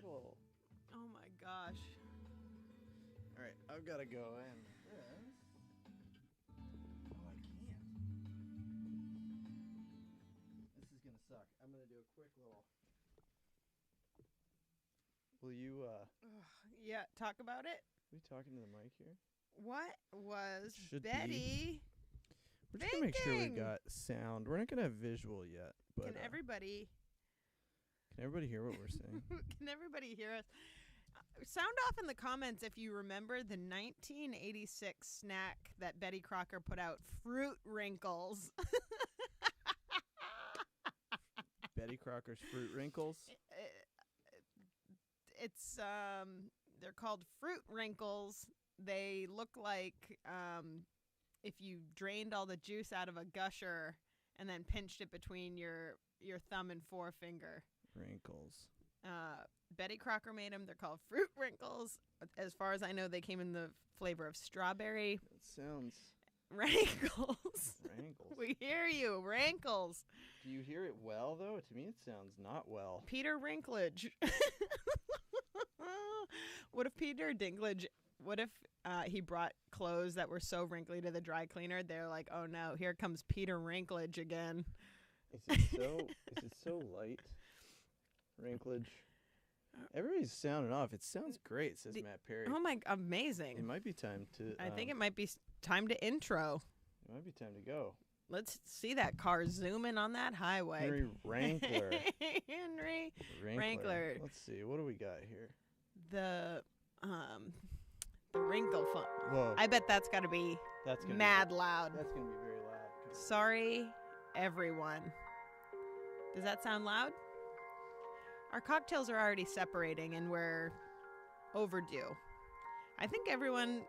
trouble. Oh my gosh. All right, I've got to go in. Oh, I can't. This is going to suck. I'm going to do a quick little... Will you, Yeah, talk about it. Are we talking to the mic here? What was Should Betty We're just going to make sure we thinking? got sound. We're not going to have visual yet. But, Can everybody hear what we're saying? Can everybody hear us? Sound off in the comments if you remember the 1986 snack that Betty Crocker put out, Fruit Wrinkles. Betty Crocker's Fruit Wrinkles? It's they're called Fruit Wrinkles. They look like if you drained all the juice out of a gusher and then pinched it between your thumb and forefinger. Wrinkles. Betty Crocker made them. They're called Fruit Wrinkles. As far as I know, they came in the flavor of strawberry. That sounds... Rankles. Rankles. We hear you. Rankles. Do you hear it well, though? To me, it sounds not well. Peter Wrinklage. What if Peter Dinklage, what if he brought clothes that were so wrinkly to the dry cleaner? They're like, oh no, here comes Peter Wrinklage again. Is it so light? Wrinklage. Everybody's sounding off. It sounds great, says Matt Perry. Oh my, amazing. It might be time to... I think it might be time to intro. It might be time to go. Let's see that car zooming on that highway. Henry Wrangler. Henry Wrangler. Let's see. What do we got here? The wrinkle fun. Whoa. I bet that's got to be mad loud. That's going to be very loud. Sorry, everyone. Does that sound loud? Our cocktails are already separating and we're overdue. I think everyone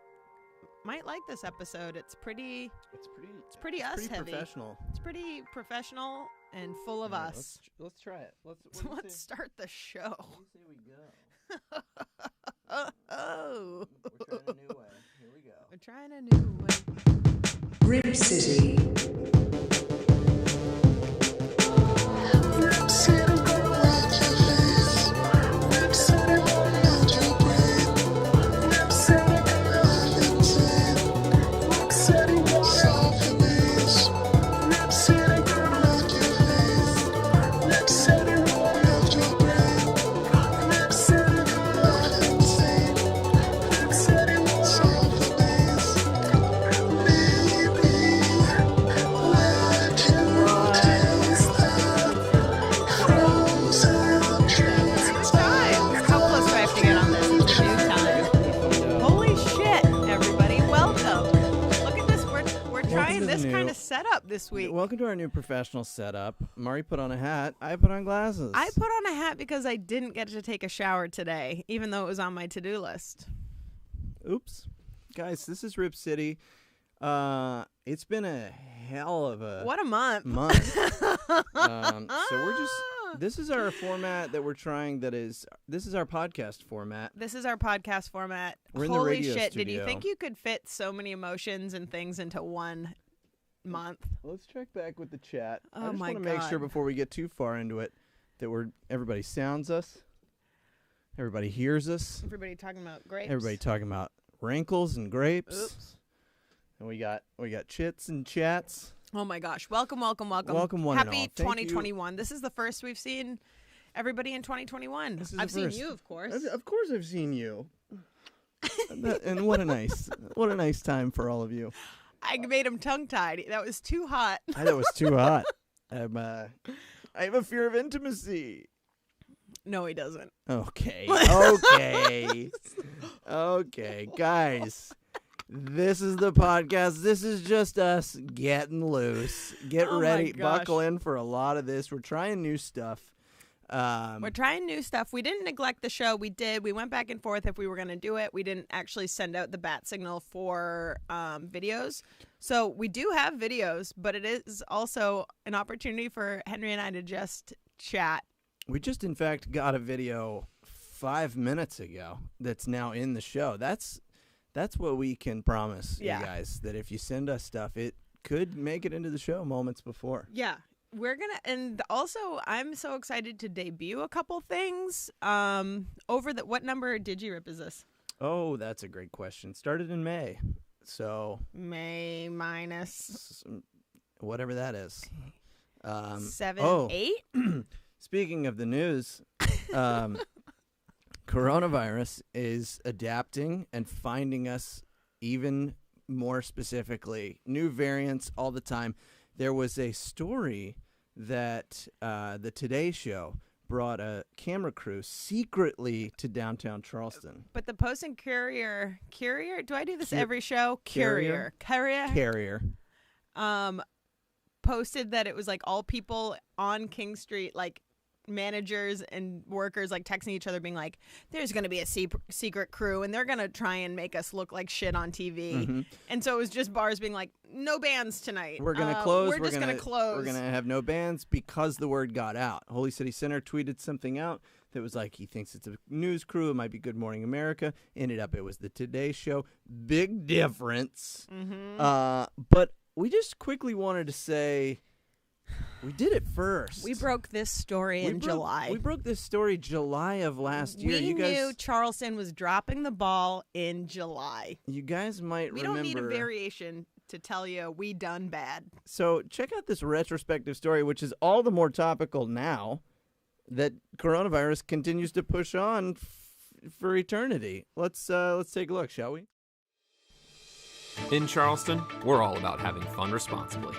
might like this episode. It's pretty us heavy. Professional. It's pretty professional and full of us. Let's try it. Let's start the show. Where do you say we go? Oh. We're trying a new way. Here we go. We're trying a new way. Rip City. Rip City. This week. Welcome to our new professional setup. Mari put on a hat. I put on glasses. I put on a hat because I didn't get to take a shower today, even though it was on my to-do list. Oops. Guys, this is Rip City. It's been a hell of a... What a month. So we're just... This is our format that we're trying. This is our podcast format. This is our podcast format. We're in Holy the radio shit, studio. Did you think you could fit so many emotions and things into one month? Let's check back with the chat. Oh I just my want to make sure God. before we get too far into it that everybody sounds us. Everybody hears us. Everybody talking about grapes. Everybody talking about wrinkles and grapes. Oops. And we got chits and chats. Oh my gosh. Welcome. Welcome one and all. Happy Thank you. 2021. This is the first we've seen everybody in 2021. I've seen you, of course. Of course I've seen you. And what a nice time for all of you. I made him tongue-tied. That was too hot. That was too hot. I have a fear of intimacy. No, he doesn't. Okay. Okay, guys. This is the podcast. This is just us getting loose. Get ready. Buckle in for a lot of this. We're trying new stuff. We're trying new stuff. We didn't neglect the show. We did. We went back and forth if we were going to do it. We didn't actually send out the bat signal for videos. So we do have videos, but it is also an opportunity for Henry and I to just chat. We just, in fact, got a video 5 minutes ago that's now in the show. That's what we can promise you guys, that if you send us stuff, it could make it into the show moments before. Yeah. we're gonna, and also I'm so excited to debut a couple things. What number DIGI RIP is this? Oh, that's a great question. Started in May, so May minus whatever that is. 7, 8. Speaking of the news, coronavirus is adapting and finding us even more specifically. New variants all the time. There was a story that the Today Show brought a camera crew secretly to downtown Charleston. But the Post and Courier, do I do this every show? Courier. Posted that it was like all people on King Street, like managers and workers, like texting each other being like, there's going to be a secret crew and they're going to try and make us look like shit on TV. Mm-hmm. And so it was just bars being like, no bands tonight. We're going to close. We're just going to close. We're going to have no bands because the word got out. Holy City Center tweeted something out that was like, he thinks it's a news crew. It might be Good Morning America. Ended up it was the Today Show. Big difference. Mm-hmm. But we just quickly wanted to say we did it first. We broke this story in July. We broke this story July of last year. We knew Charleston was dropping the ball in July. You guys might remember. We don't need a variation to tell you we done bad. So check out this retrospective story, which is all the more topical now that coronavirus continues to push on for eternity. Let's take a look, shall we? In Charleston, we're all about having fun responsibly.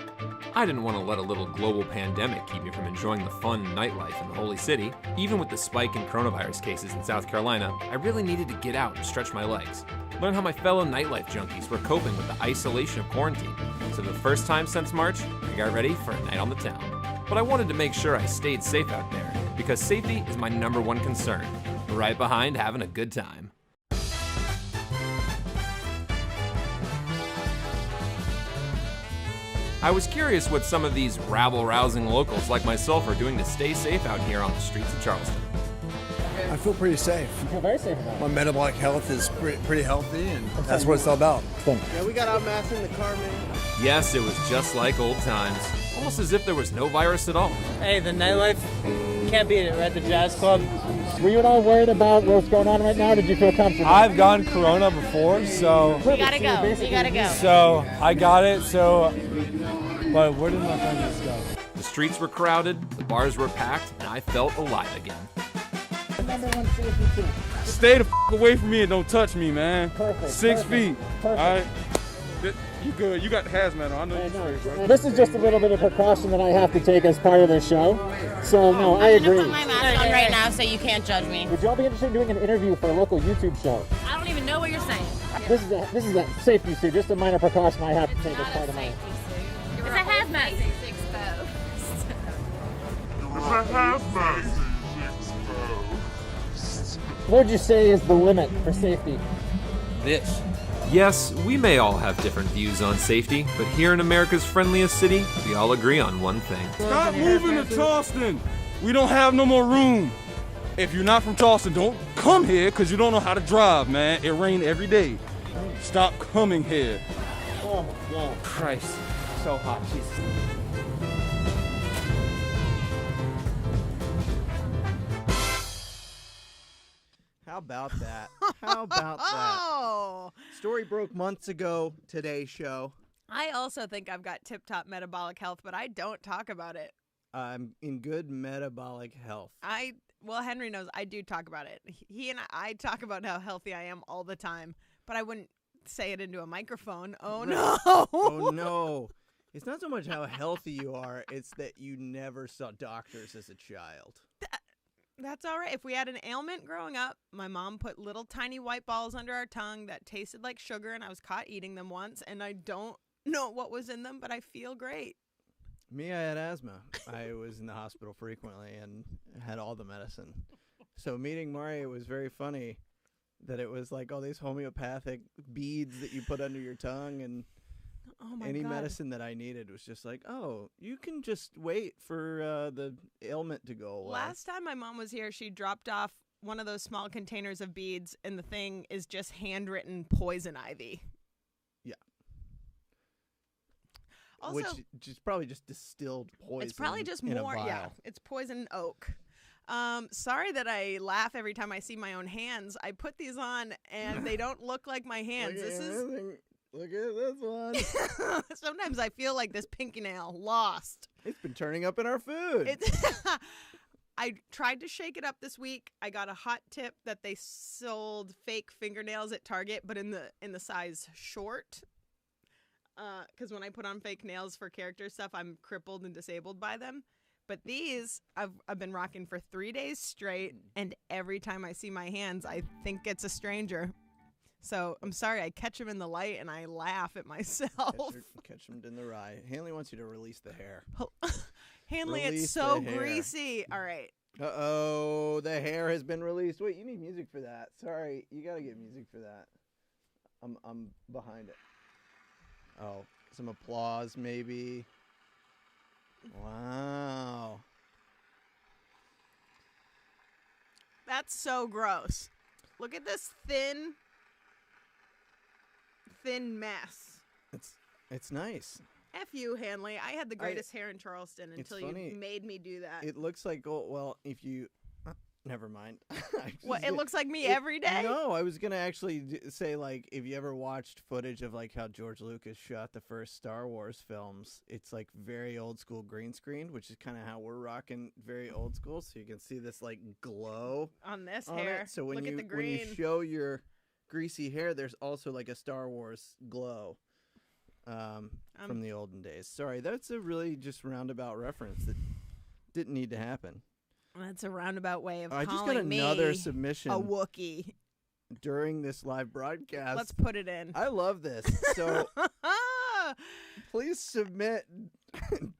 I didn't want to let a little global pandemic keep me from enjoying the fun nightlife in the Holy City. Even with the spike in coronavirus cases in South Carolina, I really needed to get out and stretch my legs. Learn how my fellow nightlife junkies were coping with the isolation of quarantine. So the first time since March, I got ready for a night on the town. But I wanted to make sure I stayed safe out there, because safety is my #1 concern, right behind having a good time. I was curious what some of these rabble-rousing locals like myself are doing to stay safe out here on the streets of Charleston. I feel pretty safe. You feel very safe. My metabolic health is pretty healthy, and that's what it's all about. Yeah, we got our masks in the car, man. Yes, it was just like old times. Almost as if there was no virus at all. Hey, the nightlife, can't beat it. We're at the jazz club. Were you at all worried about what's going on right now? Did you feel comfortable? I've gotten corona before, so... You gotta go. You gotta go. So, I got it, so... But where did my friend just go? The streets were crowded, the bars were packed, and I felt alive again. #1 safety tip. Stay the away from me and don't touch me, man. Perfect. 6 feet. Perfect. All right. You good. You got the hazmat on. I know you're straight, bro. This is just a little bit of precaution that I have to take as part of the show. So, no, I agree. I'm gonna put my mask on right now so you can't judge me. Would y'all be interested in doing an interview for a local YouTube show? I don't even know what you're saying. This is a safety suit, just a minor precaution I have to take as part of my... It's a hazmat suit. What would you say is the limit for safety? This. Yes, we may all have different views on safety, but here in America's friendliest city, we all agree on one thing. Stop moving to Charleston. We don't have no more room. If you're not from Charleston, don't come here because you don't know how to drive, man. It rains every day. Stop coming here. Oh, my God. Christ. So hot, Jesus. How about that? How about that? Story broke months ago, Today Show. I also think I've got tip-top metabolic health, but I don't talk about it. I'm in good metabolic health. Well, Henry knows I do talk about it. He and I talk about how healthy I am all the time, but I wouldn't say it into a microphone. Oh, no. Oh, no. It's not so much how healthy you are, it's that you never saw doctors as a child. That's all right. If we had an ailment growing up, my mom put little tiny white balls under our tongue that tasted like sugar, and I was caught eating them once, and I don't know what was in them, but I feel great. Me, I had asthma. I was in the hospital frequently and had all the medicine. So meeting Mari, it was very funny that it was like all these homeopathic beads that you put under your tongue, and any medicine that I needed was just like, oh, you can just wait for the ailment to go away. Last time my mom was here, she dropped off one of those small containers of beads, and the thing is just handwritten poison ivy. Yeah. Also, which is probably just distilled poison. it's probably just in more. a vial. Yeah, it's poison oak. Sorry that I laugh every time I see my own hands. I put these on and they don't look like my hands. Look at this one. Sometimes I feel like this pinky nail lost. It's been turning up in our food. I tried to shake it up this week. I got a hot tip that they sold fake fingernails at Target, but in the size short. Because when I put on fake nails for character stuff, I'm crippled and disabled by them. But these I've been rocking for 3 days straight, and every time I see my hands, I think it's a stranger. So I'm sorry, I catch them in the light and I laugh at myself. Catch them in the rye. Hanley wants you to release the hair. Hanley, Release it's so the hair. greasy. All right. Uh-oh, the hair has been released. Wait, you need music for that. Sorry, you got to get music for that. I'm behind it. Oh, some applause maybe. Wow. That's so gross. Look at this thin mess. It's nice. F you, Hanley. I had the greatest hair in Charleston until you funny. made me do that. It looks like if you never mind. What, it looks like me every day? No, I was gonna actually say, like, if you ever watched footage of like how George Lucas shot the first Star Wars films, it's like very old school green screen, which is kind of how we're rocking very old school. So you can see this like glow on this on hair. it. So when Look at the when you green. show your greasy hair, there's also like a Star Wars glow from the olden days. Sorry, that's a really just roundabout reference that didn't need to happen. That's a roundabout way of I calling just got another me submission a Wookiee. during this live broadcast. Let's put it in. I love this. So please submit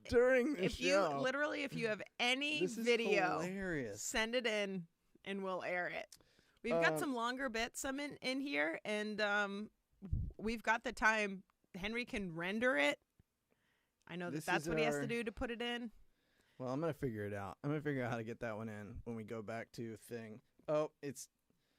during the show. If you have any This is video, hilarious. send it in and we'll air it. We've got some longer bits in here, and we've got the time. Henry can render it. I know that's what he has to do to put it in. Well, I'm going to figure it out. I'm going to figure out how to get that one in when we go back to thing. Oh,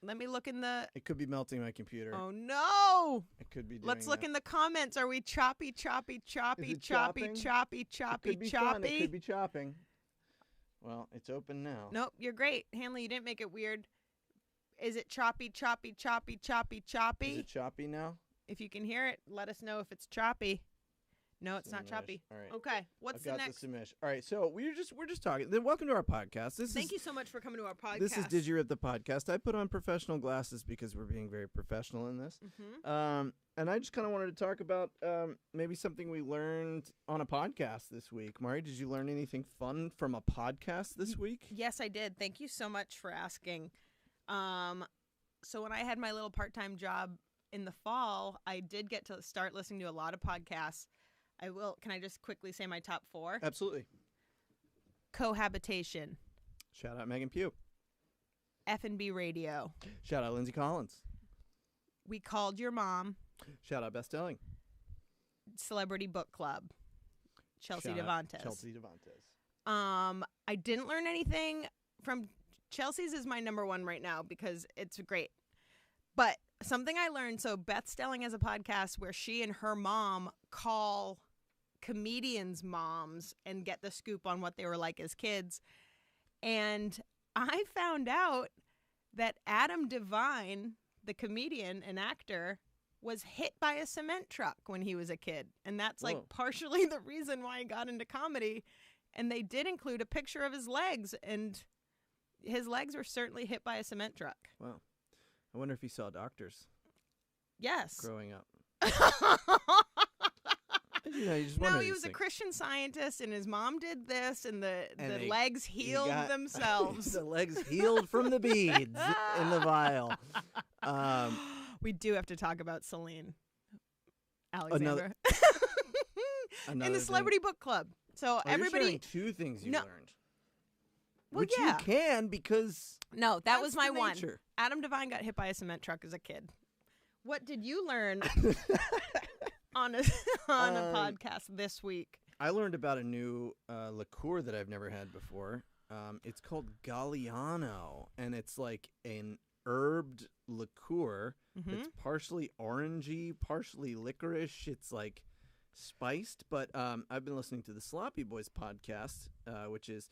Let me look in the... It could be melting my computer. Oh, no! It could be doing Let's look that. in the comments. Are we choppy, choppy, choppy, Is it choppy, chopping? choppy, choppy, It could be choppy? fun. It could be chopping. Well, it's open now. Nope, you're great. Hanley, you didn't make it weird. Is it choppy, choppy, choppy, choppy, choppy? Is it choppy now? If you can hear it, let us know if it's choppy. No, it's not choppy. All right. Okay, what's the next? The submission. All right, so we're just talking. Then welcome to our podcast. Thank you so much for coming to our podcast. This is DIGI RIP, the podcast. I put on professional glasses because we're being very professional in this. Mm-hmm. And I just kind of wanted to talk about maybe something we learned on a podcast this week. Mari, did you learn anything fun from a podcast this week? Yes, I did. Thank you so much for asking. So when I had my little part-time job in the fall, I did get to start listening to a lot of podcasts. Can I just quickly say my top 4? Absolutely. Cohabitation. Shout out Megan Pugh. F&B Radio. Shout out Lindsay Collins. We Called Your Mom. Shout out Best Selling. Celebrity Book Club. Chelsea Shout out Devontes. Chelsea Devontes. I didn't learn anything from Chelsea's is my number 1 right now because it's great. But something I learned, so Beth Stelling has a podcast where she and her mom call comedians' moms and get the scoop on what they were like as kids. And I found out that Adam Devine, the comedian and actor, was hit by a cement truck when he was a kid. And that's like Whoa. partially the reason why he got into comedy. And they did include a picture of his legs, and his legs were certainly hit by a cement truck. Wow. I wonder if he saw doctors Yes. growing up. You just No, wonder he these was a things. Christian Scientist, and his mom did this, and the they- legs healed themselves. The legs healed from the beads in the vial. We do have to talk about Faline, Alexandra, in Another the thing- Celebrity Book Club. So Oh, everybody, you're sharing 2 things you No. learned. well, Which yeah, you can because no, that was that's my the one. nature. Adam Devine got hit by a cement truck as a kid. What did you learn on a podcast this week? I learned about a new liqueur that I've never had before. It's called Galliano, and it's like an herbed liqueur. Mm-hmm. It's partially orangey, partially licorice. It's like spiced, but I've been listening to the Sloppy Boys podcast, which is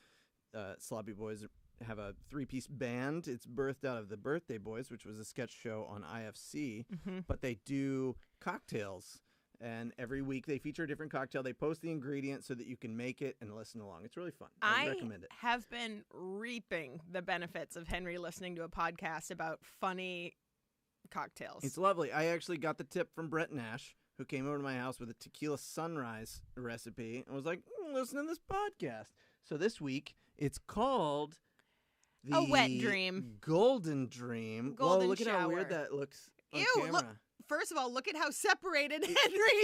Sloppy Boys have a 3-piece band. It's birthed out of the Birthday Boys, which was a sketch show on IFC, but they do cocktails. And every week they feature a different cocktail. They post the ingredients so that you can make it and listen along. It's really fun. I recommend it. I have been reaping the benefits of Henry listening to a podcast about funny cocktails. It's lovely. I actually got the tip from Brett Nash, who came over to my house with a tequila sunrise recipe and was like, listen to this podcast. So this week it's called the A Wet Dream. Golden Dream. Golden Whoa, look at how weird shower. that looks on Ew, camera. look. First of all, look at how separated Henry's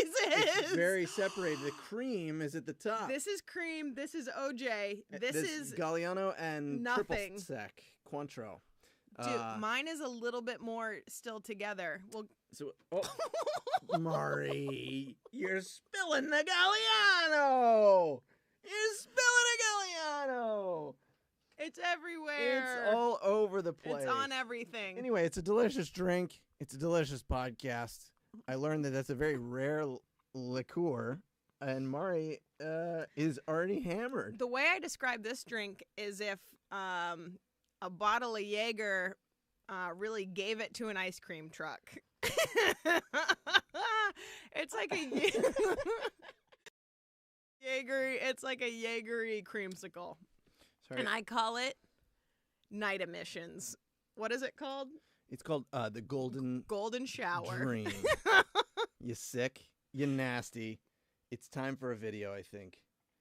is. It's very separated. The cream is at the top. This is cream. This is OJ. This is Galliano and nothing. Triple Sec Cointreau. Dude, mine is a little bit more still together. Well, Mari, you're spilling the Galliano. You're spilling a Galliano. it's everywhere. It's all over the place. It's on everything. Anyway, it's a delicious drink. It's a delicious podcast. I learned that that's a very rare liqueur, and Mari is already hammered. The way I describe this drink is if a bottle of Jaeger really gave it to an ice cream truck. It's like a Jaeger. It's like a Jaegery creamsicle. Sorry. And I call it night emissions. What is it called? It's called the Golden Shower. Dream. You sick? You nasty. It's time for a video, I think.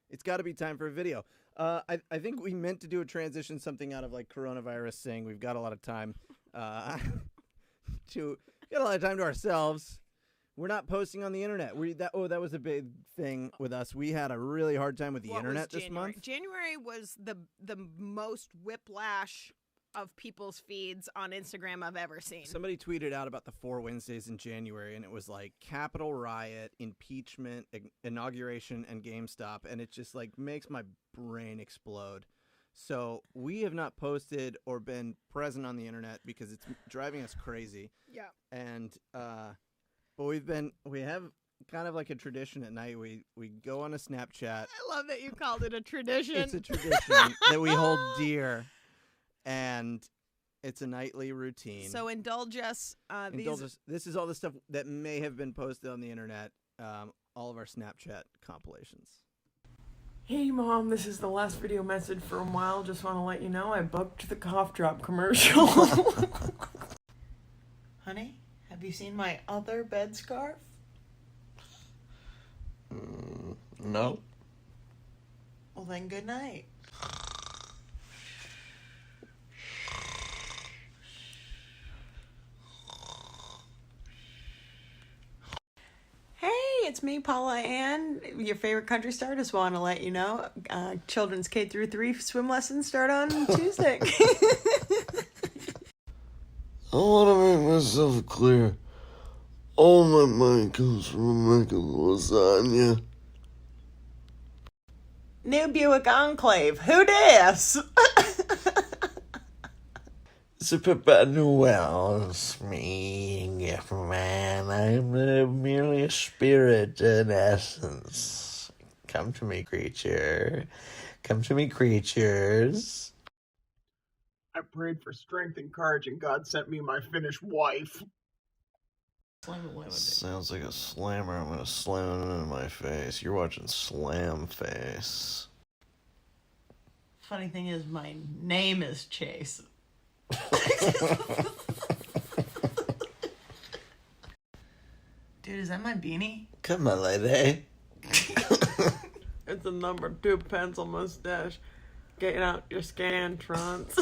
It's got to be time for a video. I think we meant to do a transition, something out of like coronavirus, saying we've got a lot of time to ourselves. We're not posting on the internet. That was a big thing with us. We had a really hard time with the internet this month. January was the most whiplash of people's feeds on Instagram I've ever seen. Somebody tweeted out about the 4 Wednesdays in January, and it was like Capitol riot, impeachment, inauguration, and GameStop, and it just like makes my brain explode. So we have not posted or been present on the internet because it's driving us crazy. Yeah. And but we have kind of like a tradition at night. We go on a Snapchat. I love that you called it a tradition. It's a tradition that we hold dear. And it's a nightly routine. So indulge us. This is all the stuff that may have been posted on the internet. All of our Snapchat compilations. Hey Mom, this is the last video message for a while. Just want to let you know I booked the cough drop commercial. Honey, have you seen my other bed scarf? No. Well then, good night. It's me, Paula Ann, your favorite country star. Just want to let you know, children's K-3 swim lessons start on Tuesday. I want to make myself clear. All my money comes from making lasagna. New Buick Enclave. Who dis? C'est Papa Noel, it's me, gift man. I'm merely a spirit in essence. Come to me, creature. Come to me, creatures. I prayed for strength and courage, and God sent me my Finnish wife. Sounds like a slammer. I'm gonna slam it in my face. You're watching Slam Face. Funny thing is, my name is Chase. Dude, is that my beanie? Come on, lady. It's a number 2 pencil mustache. Get out your scantrons.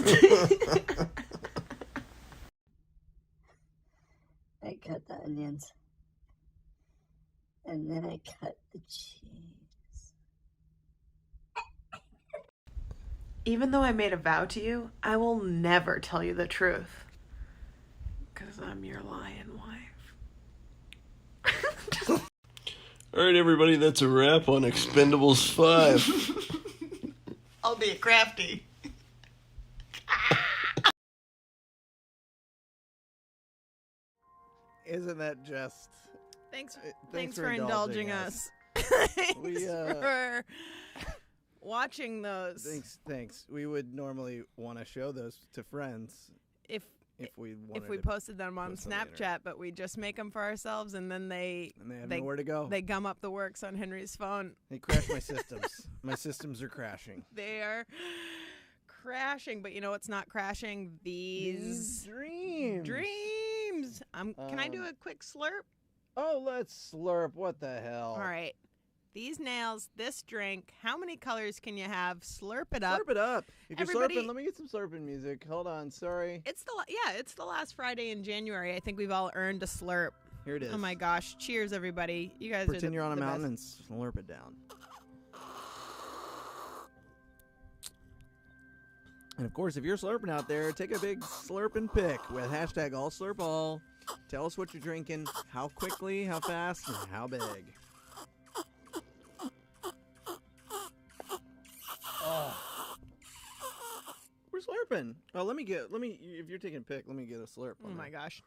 I cut the onions. And then I cut the cheese. Even though I made a vow to you, I will never tell you the truth. Because I'm your lying wife. Alright, everybody, that's a wrap on Expendables 5. I'll be a crafty. Isn't that just... Thanks for indulging us. Thanks for watching those. Thanks. We would normally want to show those to friends If we posted them on post on the internet. Snapchat, but we just make them for ourselves, and then they have nowhere to go. They gum up the works on Henry's phone. They crash my systems. My systems are crashing. They are crashing, but you know what's not crashing? These dreams. Can I do a quick slurp? Oh, let's slurp. What the hell? All right. These nails, this drink, how many colors can you have? Slurp it up. Slurp it up. If you're Everybody- slurping, let me get some slurping music. Hold on. Sorry. It's the last Friday in January. I think we've all earned a slurp. Here it is. Oh my gosh. Cheers, everybody. You guys Pretend are you're on a the mountain best. and slurp it down. And of course, if you're slurping out there, take a big slurping pic with hashtag #AllSlurpAll. Tell us what you're drinking, how quickly, how fast, and how big. We're slurping. Oh, let me, if you're taking a pic, let me get a slurp. Oh my gosh.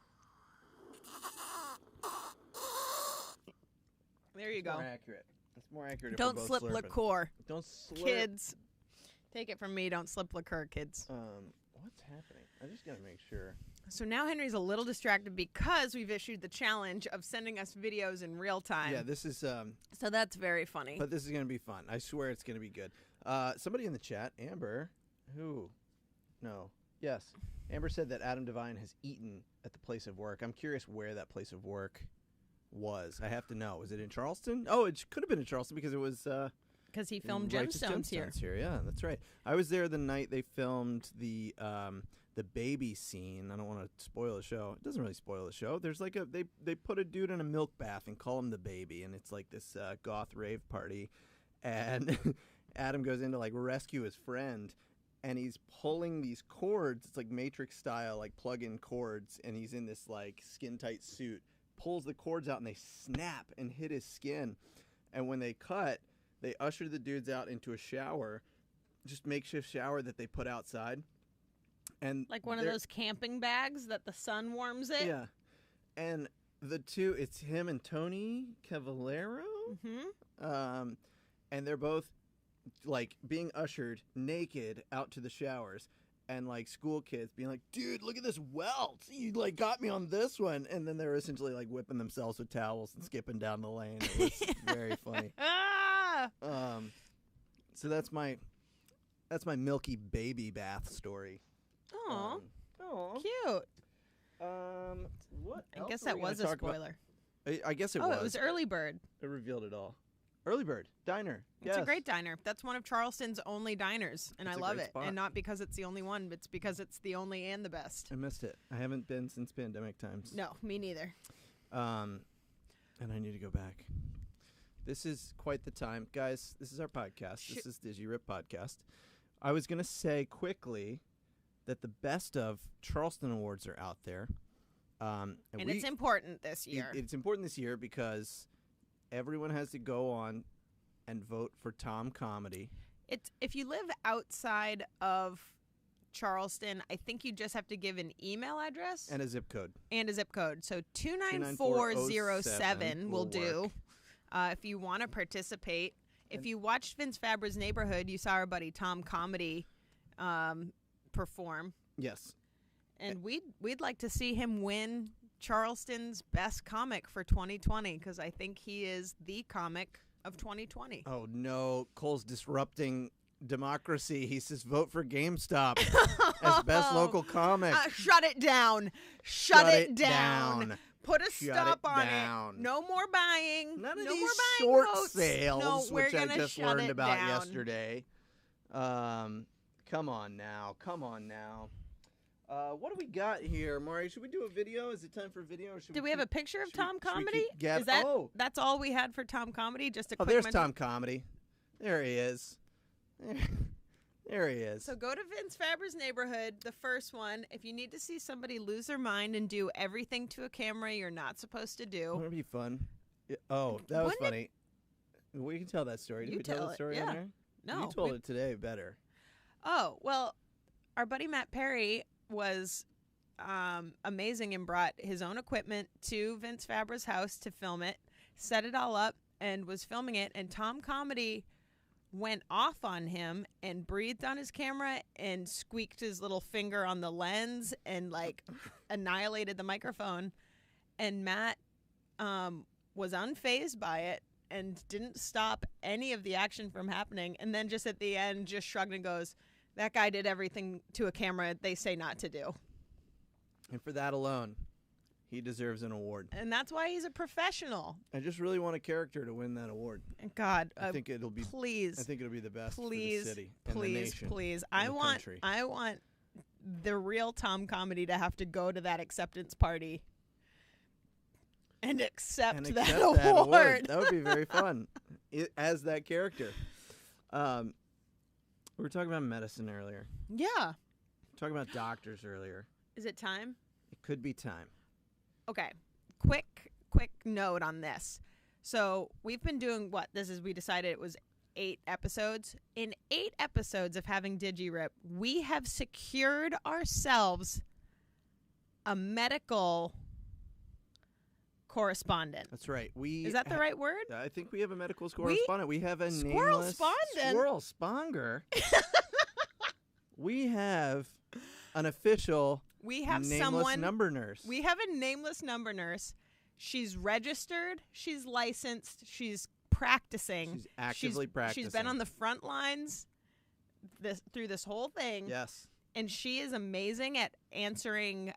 There you go. More accurate. It's more accurate. if Don't we're both slip slurping. liqueur. Don't slurp. Kids. Take it from me. Don't slip liqueur, kids. What's happening? I just gotta make sure. So now Henry's a little distracted because we've issued the challenge of sending us videos in real time. Yeah, this is. So that's very funny. But this is gonna be fun. I swear it's gonna be good. Somebody in the chat, Amber, who? No. Yes. Amber said that Adam Devine has eaten at the place of work. I'm curious where that place of work was. I have to know. Was it in Charleston? Oh, it could have been in Charleston because it was. Because he filmed Righteous Gemstones here. Yeah, that's right. I was there the night they filmed the baby scene. I don't want to spoil the show. It doesn't really spoil the show. There's like they put a dude in a milk bath and call him the baby, and it's like this goth rave party, and Adam goes in to like rescue his friend, and he's pulling these cords. It's like Matrix style, like plug-in cords, and he's in this like skin tight suit. Pulls the cords out and they snap and hit his skin, and when they cut. They usher the dudes out into a shower, just makeshift shower that they put outside. And Like one of those camping bags that the sun warms it? Yeah. And the two, it's him and Tony Cavallero. Mm-hmm. And they're both, like, being ushered naked out to the showers. And, like, school kids being like, dude, look at this welt. You, like, got me on this one. And then they're essentially, like, whipping themselves with towels and skipping down the lane. It was very funny. So that's my milky baby bath story. Aw. Aw. Cute. What? I guess that was a spoiler. I guess it Oh, was. it was Early Bird. It revealed it all. Early Bird Diner. It's a Yes. great diner. That's one of Charleston's only diners, and It's I a love great it. spot. And not because it's the only one, but it's because it's the only and the best. I missed it. I haven't been since pandemic times. No, me neither. And I need to go back. This is quite the time. Guys, this is our podcast. This is DIGI RIP podcast. I was going to say quickly that the best of Charleston Awards are out there. And it's important this year. It's important this year because everyone has to go on and vote for Tom Comedy. It's if you live outside of Charleston, I think you just have to give an email address And a zip code. So 29407 will do. work. If you want to participate. If you watched Vince Fabra's Neighborhood, you saw our buddy Tom Comedy perform. Yes. And we'd like to see him win Charleston's best comic for 2020 because I think he is the comic of 2020. Oh, no. Cole's disrupting democracy. He says vote for GameStop as best local comic. Shut it down. Shut it down. Put a Shut stop it on down. it. No more buying. None of no these more buying short votes. sales, No, we're which I gonna just shut learned it about down. yesterday. Come on now. What do we got here, Maury? Should we do a video? Is it time for a video? Or should Did we have a picture of Tom should we Comedy? keep Gab- Is that Oh. that's all we had for Tom Comedy? Just a Oh, quick there's mention? Tom Comedy. There he is. There he is. So go to Vince Fabra's Neighborhood, the first one. If you need to see somebody lose their mind and do everything to a camera you're not supposed to do. Wouldn't it be fun? Yeah. Oh, that was Wouldn't it- funny. We can tell that story. Did You we tell tell that it, story yeah. on there? No, You told we- it today better. Oh, well, our buddy Matt Perry was amazing and brought his own equipment to Vince Fabra's house to film it, set it all up, and was filming it, and Tom Comedy went off on him and breathed on his camera and squeaked his little finger on the lens and like annihilated the microphone. And Matt was unfazed by it and didn't stop any of the action from happening. And then just at the end, just shrugged and goes, that guy did everything to a camera they say not to do. And for that alone, he deserves an award. And that's why he's a professional. I just really want a character to win that award. And God, I think it'll be. Please. I think it'll be the best please, for the city please, and the nation. Please, and the country. I want the real Tom Comedy to have to go to that acceptance party and accept that award. That would be very fun. As that character. We were talking about medicine earlier. Yeah. We were talking about doctors earlier. Is it time? It could be time. Okay, quick note on this. So we've been doing we decided it was 8 episodes. In 8 episodes of having DIGI RIP, we have secured ourselves a medical correspondent. That's right. Is that the right word? I think we have a medical correspondent. We have a Squirrel nameless Spondent. Squirrel Sponger. We have an official nameless number nurse. We have a nameless number nurse. She's registered. She's licensed. She's practicing. She's actively practicing. She's been on the front lines through this whole thing. Yes. And she is amazing at answering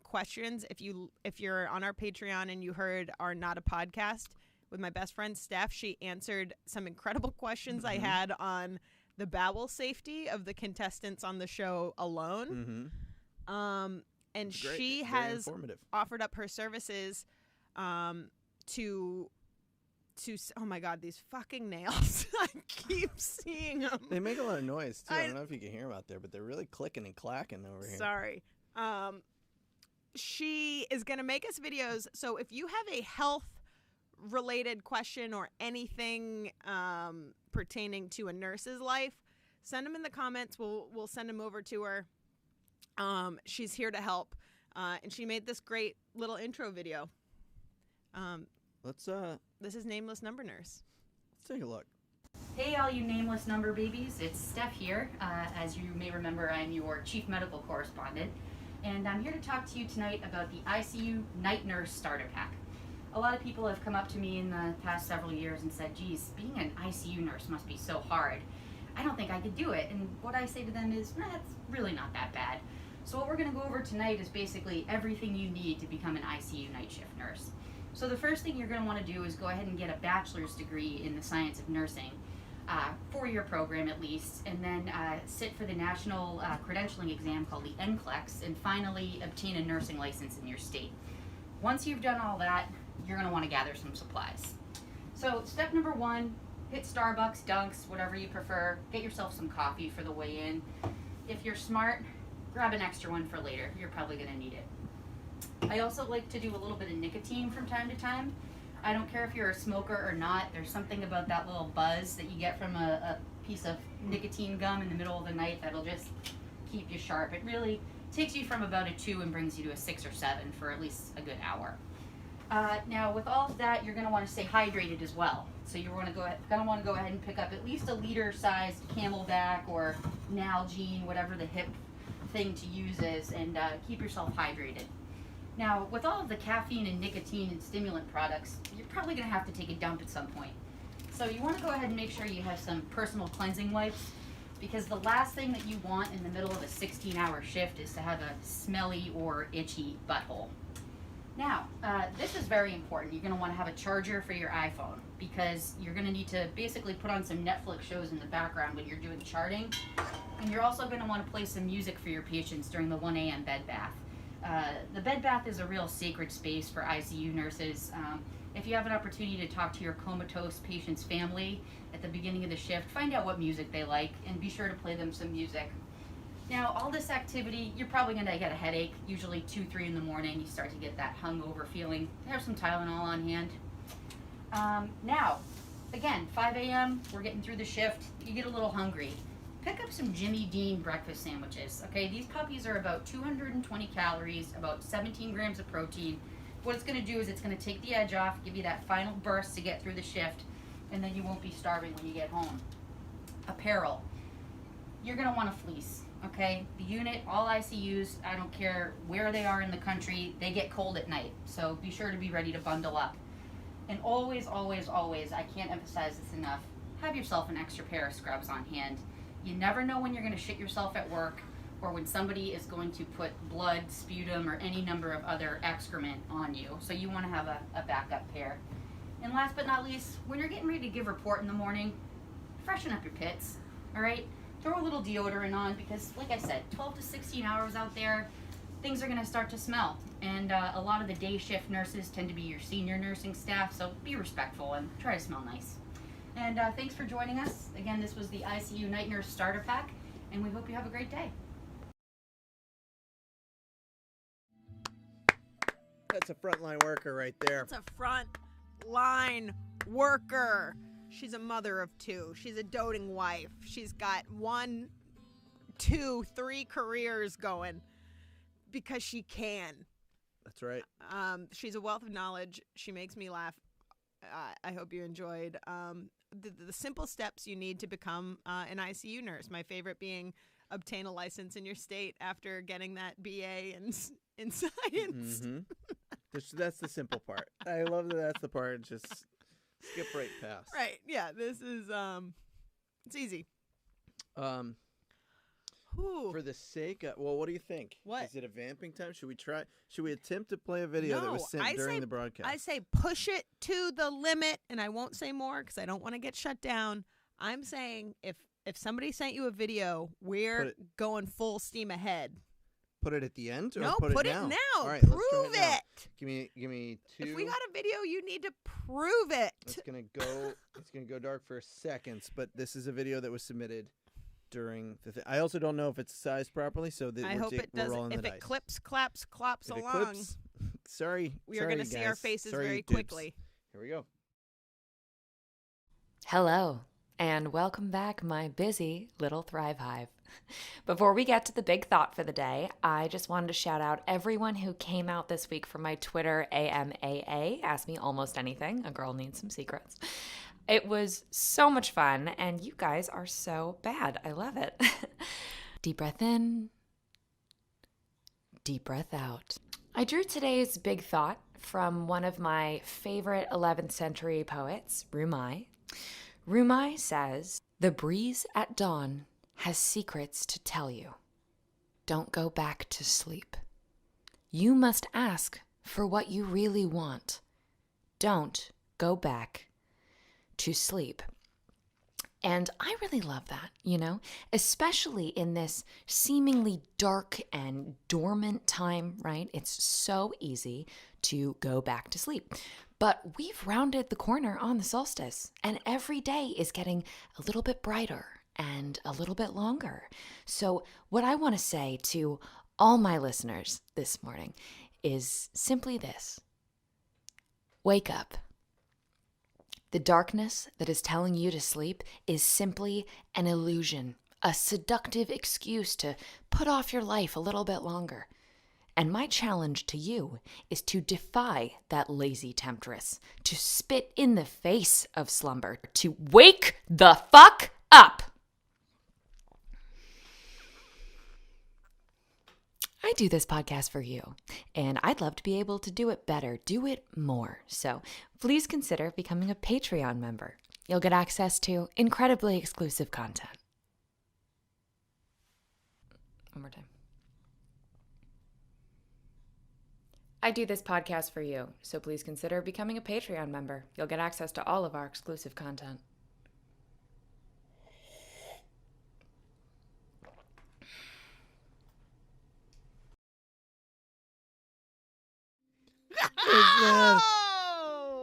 questions. If you're on our Patreon and you heard our Not a Podcast with my best friend Steph, she answered some incredible questions I had on the bowel safety of the contestants on the show alone. And she has offered up her services to oh my God, these fucking nails. I keep seeing them. They make a lot of noise too. I don't know if you can hear them out there, but they're really clicking and clacking over here. Sorry. She is going to make us videos. So if you have a health related question or anything pertaining to a nurse's life, send them in the comments. We'll send them over to her. She's here to help. And she made this great little intro video. This is Nameless Number Nurse. Let's take a look. Hey all you Nameless Number babies, it's Steph here. As you may remember, I'm your Chief Medical Correspondent. And I'm here to talk to you tonight about the ICU Night Nurse Starter Pack. A lot of people have come up to me in the past several years and said, geez, being an ICU nurse must be so hard. I don't think I could do it. And what I say to them is, it's really not that bad. So what we're going to go over tonight is basically everything you need to become an ICU night shift nurse. So the first thing you're going to want to do is go ahead and get a bachelor's degree in the science of nursing, 4-year program at least, and then sit for the national credentialing exam called the NCLEX, and finally obtain a nursing license in your state. Once you've done all that, you're going to want to gather some supplies. So step number 1, hit Starbucks, Dunks, whatever you prefer. Get yourself some coffee for the way in. If you're smart, grab an extra one for later. You're probably going to need it. I also like to do a little bit of nicotine from time to time. I don't care if you're a smoker or not. There's something about that little buzz that you get from a piece of nicotine gum in the middle of the night that'll just keep you sharp. It really takes you from about a 2 and brings you to a 6 or 7 for at least a good hour. Now, with all of that, you're going to want to stay hydrated as well. So you're going to want to go ahead and pick up at least a liter-sized Camelback or Nalgene, whatever the hip thing to use is, and keep yourself hydrated. Now, with all of the caffeine and nicotine and stimulant products, you're probably going to have to take a dump at some point. So you want to go ahead and make sure you have some personal cleansing wipes, because the last thing that you want in the middle of a 16-hour shift is to have a smelly or itchy butthole. Now, this is very important. You're going to want to have a charger for your iPhone, because you're going to need to basically put on some Netflix shows in the background when you're doing charting. And you're also going to want to play some music for your patients during the 1 a.m. bed bath. The bed bath is a real sacred space for ICU nurses. If you have an opportunity to talk to your comatose patient's family at the beginning of the shift, find out what music they like and be sure to play them some music. Now, all this activity, you're probably going to get a headache. Usually 2-3 in the morning, you start to get that hungover feeling. Have some Tylenol on hand. Now, again, 5 a.m., we're getting through the shift. You get a little hungry. Pick up some Jimmy Dean breakfast sandwiches. Okay, these puppies are about 220 calories, about 17 grams of protein, What it's going to do is it's going to take the edge off, give you that final burst to get through the shift, and then you won't be starving when you get home. Apparel. You're going to want a fleece, okay? The unit, all ICUs, I don't care where they are in the country, they get cold at night. So be sure to be ready to bundle up. And always, always, always, I can't emphasize this enough, have yourself an extra pair of scrubs on hand. You never know when you're going to shit yourself at work, or when somebody is going to put blood, sputum, or any number of other excrement on you. So you want to have a backup pair. And last but not least, when you're getting ready to give report in the morning, freshen up your pits, all right? Throw a little deodorant on because, like I said, 12 to 16 hours out there, things are going to start to smell. And a lot of the day shift nurses tend to be your senior nursing staff, so be respectful and try to smell nice. And thanks for joining us. Again, this was the ICU Night Nurse Starter Pack, and we hope you have a great day. That's a frontline worker right there. That's a front-line worker. She's a mother of two. She's a doting wife. She's got 1, 2, 3 careers going because she can. That's right. She's a wealth of knowledge. She makes me laugh. I hope you enjoyed the simple steps you need to become an ICU nurse. My favorite being obtain a license in your state after getting that BA in science. Mm-hmm. That's the simple part. I love that that's the part. Just skip right past. Right. Yeah. This is it's easy. For the sake of, well, what do you think? What? Is it a vamping time? Should we attempt to play a video that was sent during the broadcast? I say push it to the limit, and I won't say more because I don't want to get shut down. I'm saying if somebody sent you a video, we're going full steam ahead. Put it at the end? Or No, put it now. All right, prove let's try it. Give me 2. If we got a video, you need to prove it. It's gonna go dark for seconds, but this is a video that was submitted during the thing. I also don't know if it's sized properly, so I hope it does. If it clips, claps, clops if along. It clips, sorry. We are going to see our faces very YouTubes. quickly. Here we go. Hello, and welcome back, my busy little Thrive Hive. Before we get to the big thought for the day, I just wanted to shout out everyone who came out this week for my Twitter AMAA, Ask Me Almost Anything, a girl needs some secrets. It was so much fun, and you guys are so bad. I love it. Deep breath in, deep breath out. I drew today's big thought from one of my favorite 11th century poets, Rumi. Rumi says, "The breeze at dawn has secrets to tell you. Don't go back to sleep. You must ask for what you really want. Don't go back to sleep." And I really love that, especially in this seemingly dark and dormant time, right? It's so easy to go back to sleep. But we've rounded the corner on the solstice, and every day is getting a little bit brighter and a little bit longer. So what I want to say to all my listeners this morning is simply this: wake up. The darkness that is telling you to sleep is simply an illusion, a seductive excuse to put off your life a little bit longer. And my challenge to you is to defy that lazy temptress, to spit in the face of slumber, to wake the fuck up. I do this podcast for you, and I'd love to be able to do it better, do it more. So please consider becoming a Patreon member. You'll get access to incredibly exclusive content. One more time. I do this podcast for you, so please consider becoming a Patreon member. You'll get access to all of our exclusive content.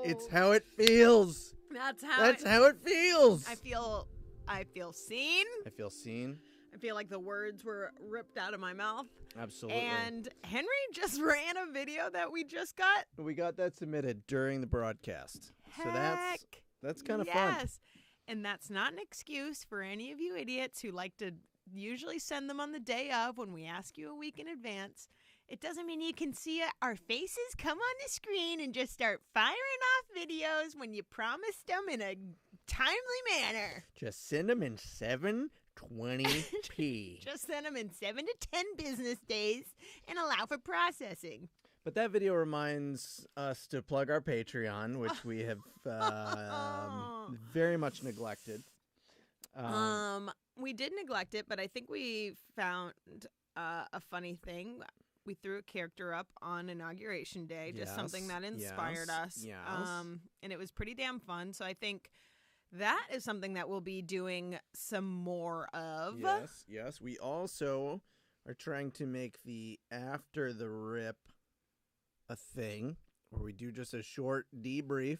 It's how it feels. That's how it feels. I feel seen. I feel seen. I feel like the words were ripped out of my mouth. Absolutely. And Henry just ran a video that we just got. We got that submitted during the broadcast. So that's kind of fun. Yes. And that's not an excuse for any of you idiots who like to usually send them on the day of when we ask you a week in advance. It doesn't mean you can see our faces come on the screen and just start firing off videos when you promised them in a timely manner. Just send them in 720p. Just send them in 7 to 10 business days and allow for processing. But that video reminds us to plug our Patreon, which we have very much neglected. We did neglect it, but I think we found a funny thing. We threw a character up on Inauguration Day, just something that inspired us. Yes. And it was pretty damn fun. So I think that is something that we'll be doing some more of. Yes. We also are trying to make the After the Rip a thing, where we do just a short debrief,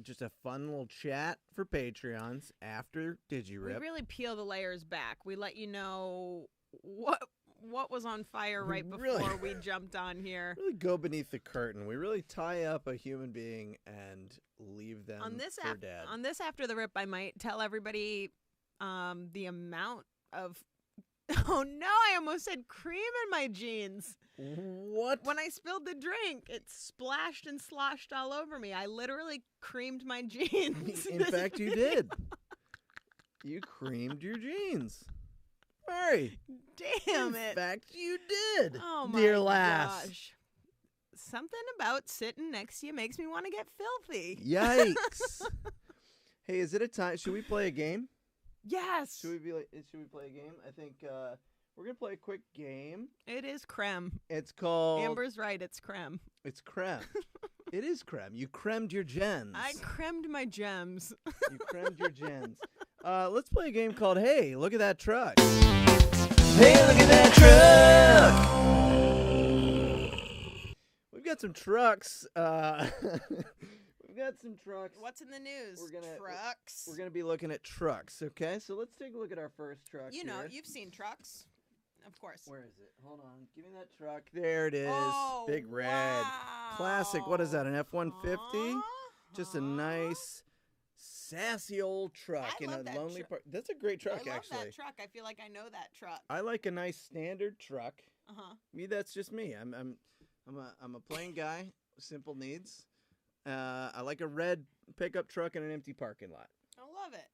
just a fun little chat for Patreons after DIGI RIP. We really peel the layers back. We let you know what was on fire right before we jumped on here. Really go beneath the curtain. We really tie up a human being and leave them for dead. On this After the Rip, I might tell everybody the amount of... Oh no, I almost said cream in my jeans. What? When I spilled the drink, it splashed and sloshed all over me. I literally creamed my jeans. In fact, you did. You creamed your jeans. Sorry. Damn it. In fact, you did. Oh my dear lass. gosh. Something about sitting next to you makes me want to get filthy. Yikes. Hey, is it a time? Should we play a game? Yes. Should we play a game? I think we're gonna play a quick game. It is creme. It's called. Amber's right. It's creme. It's creme. It is creme. You cremed your gens. I cremed my gems. You cremed your gens. Let's play a game called Hey, Look at That Truck. Hey, look at that truck! We've got some trucks. We've got some trucks. What's in the news? Trucks. We're gonna be looking at trucks. Okay, so let's take a look at our first truck. You know, here. you've seen trucks, of course. Where is it? Hold on. Give me that truck. There it is. Oh, Big red. wow. Classic. What is that? An F-150? Just a nice, sassy old truck I in love a that lonely park. That's a great truck, I love actually. that truck. I feel like I know that truck. I like a nice standard truck. Uh-huh. Me, that's just me. I'm a plain guy, simple needs. I like a red pickup truck in an empty parking lot. I love it.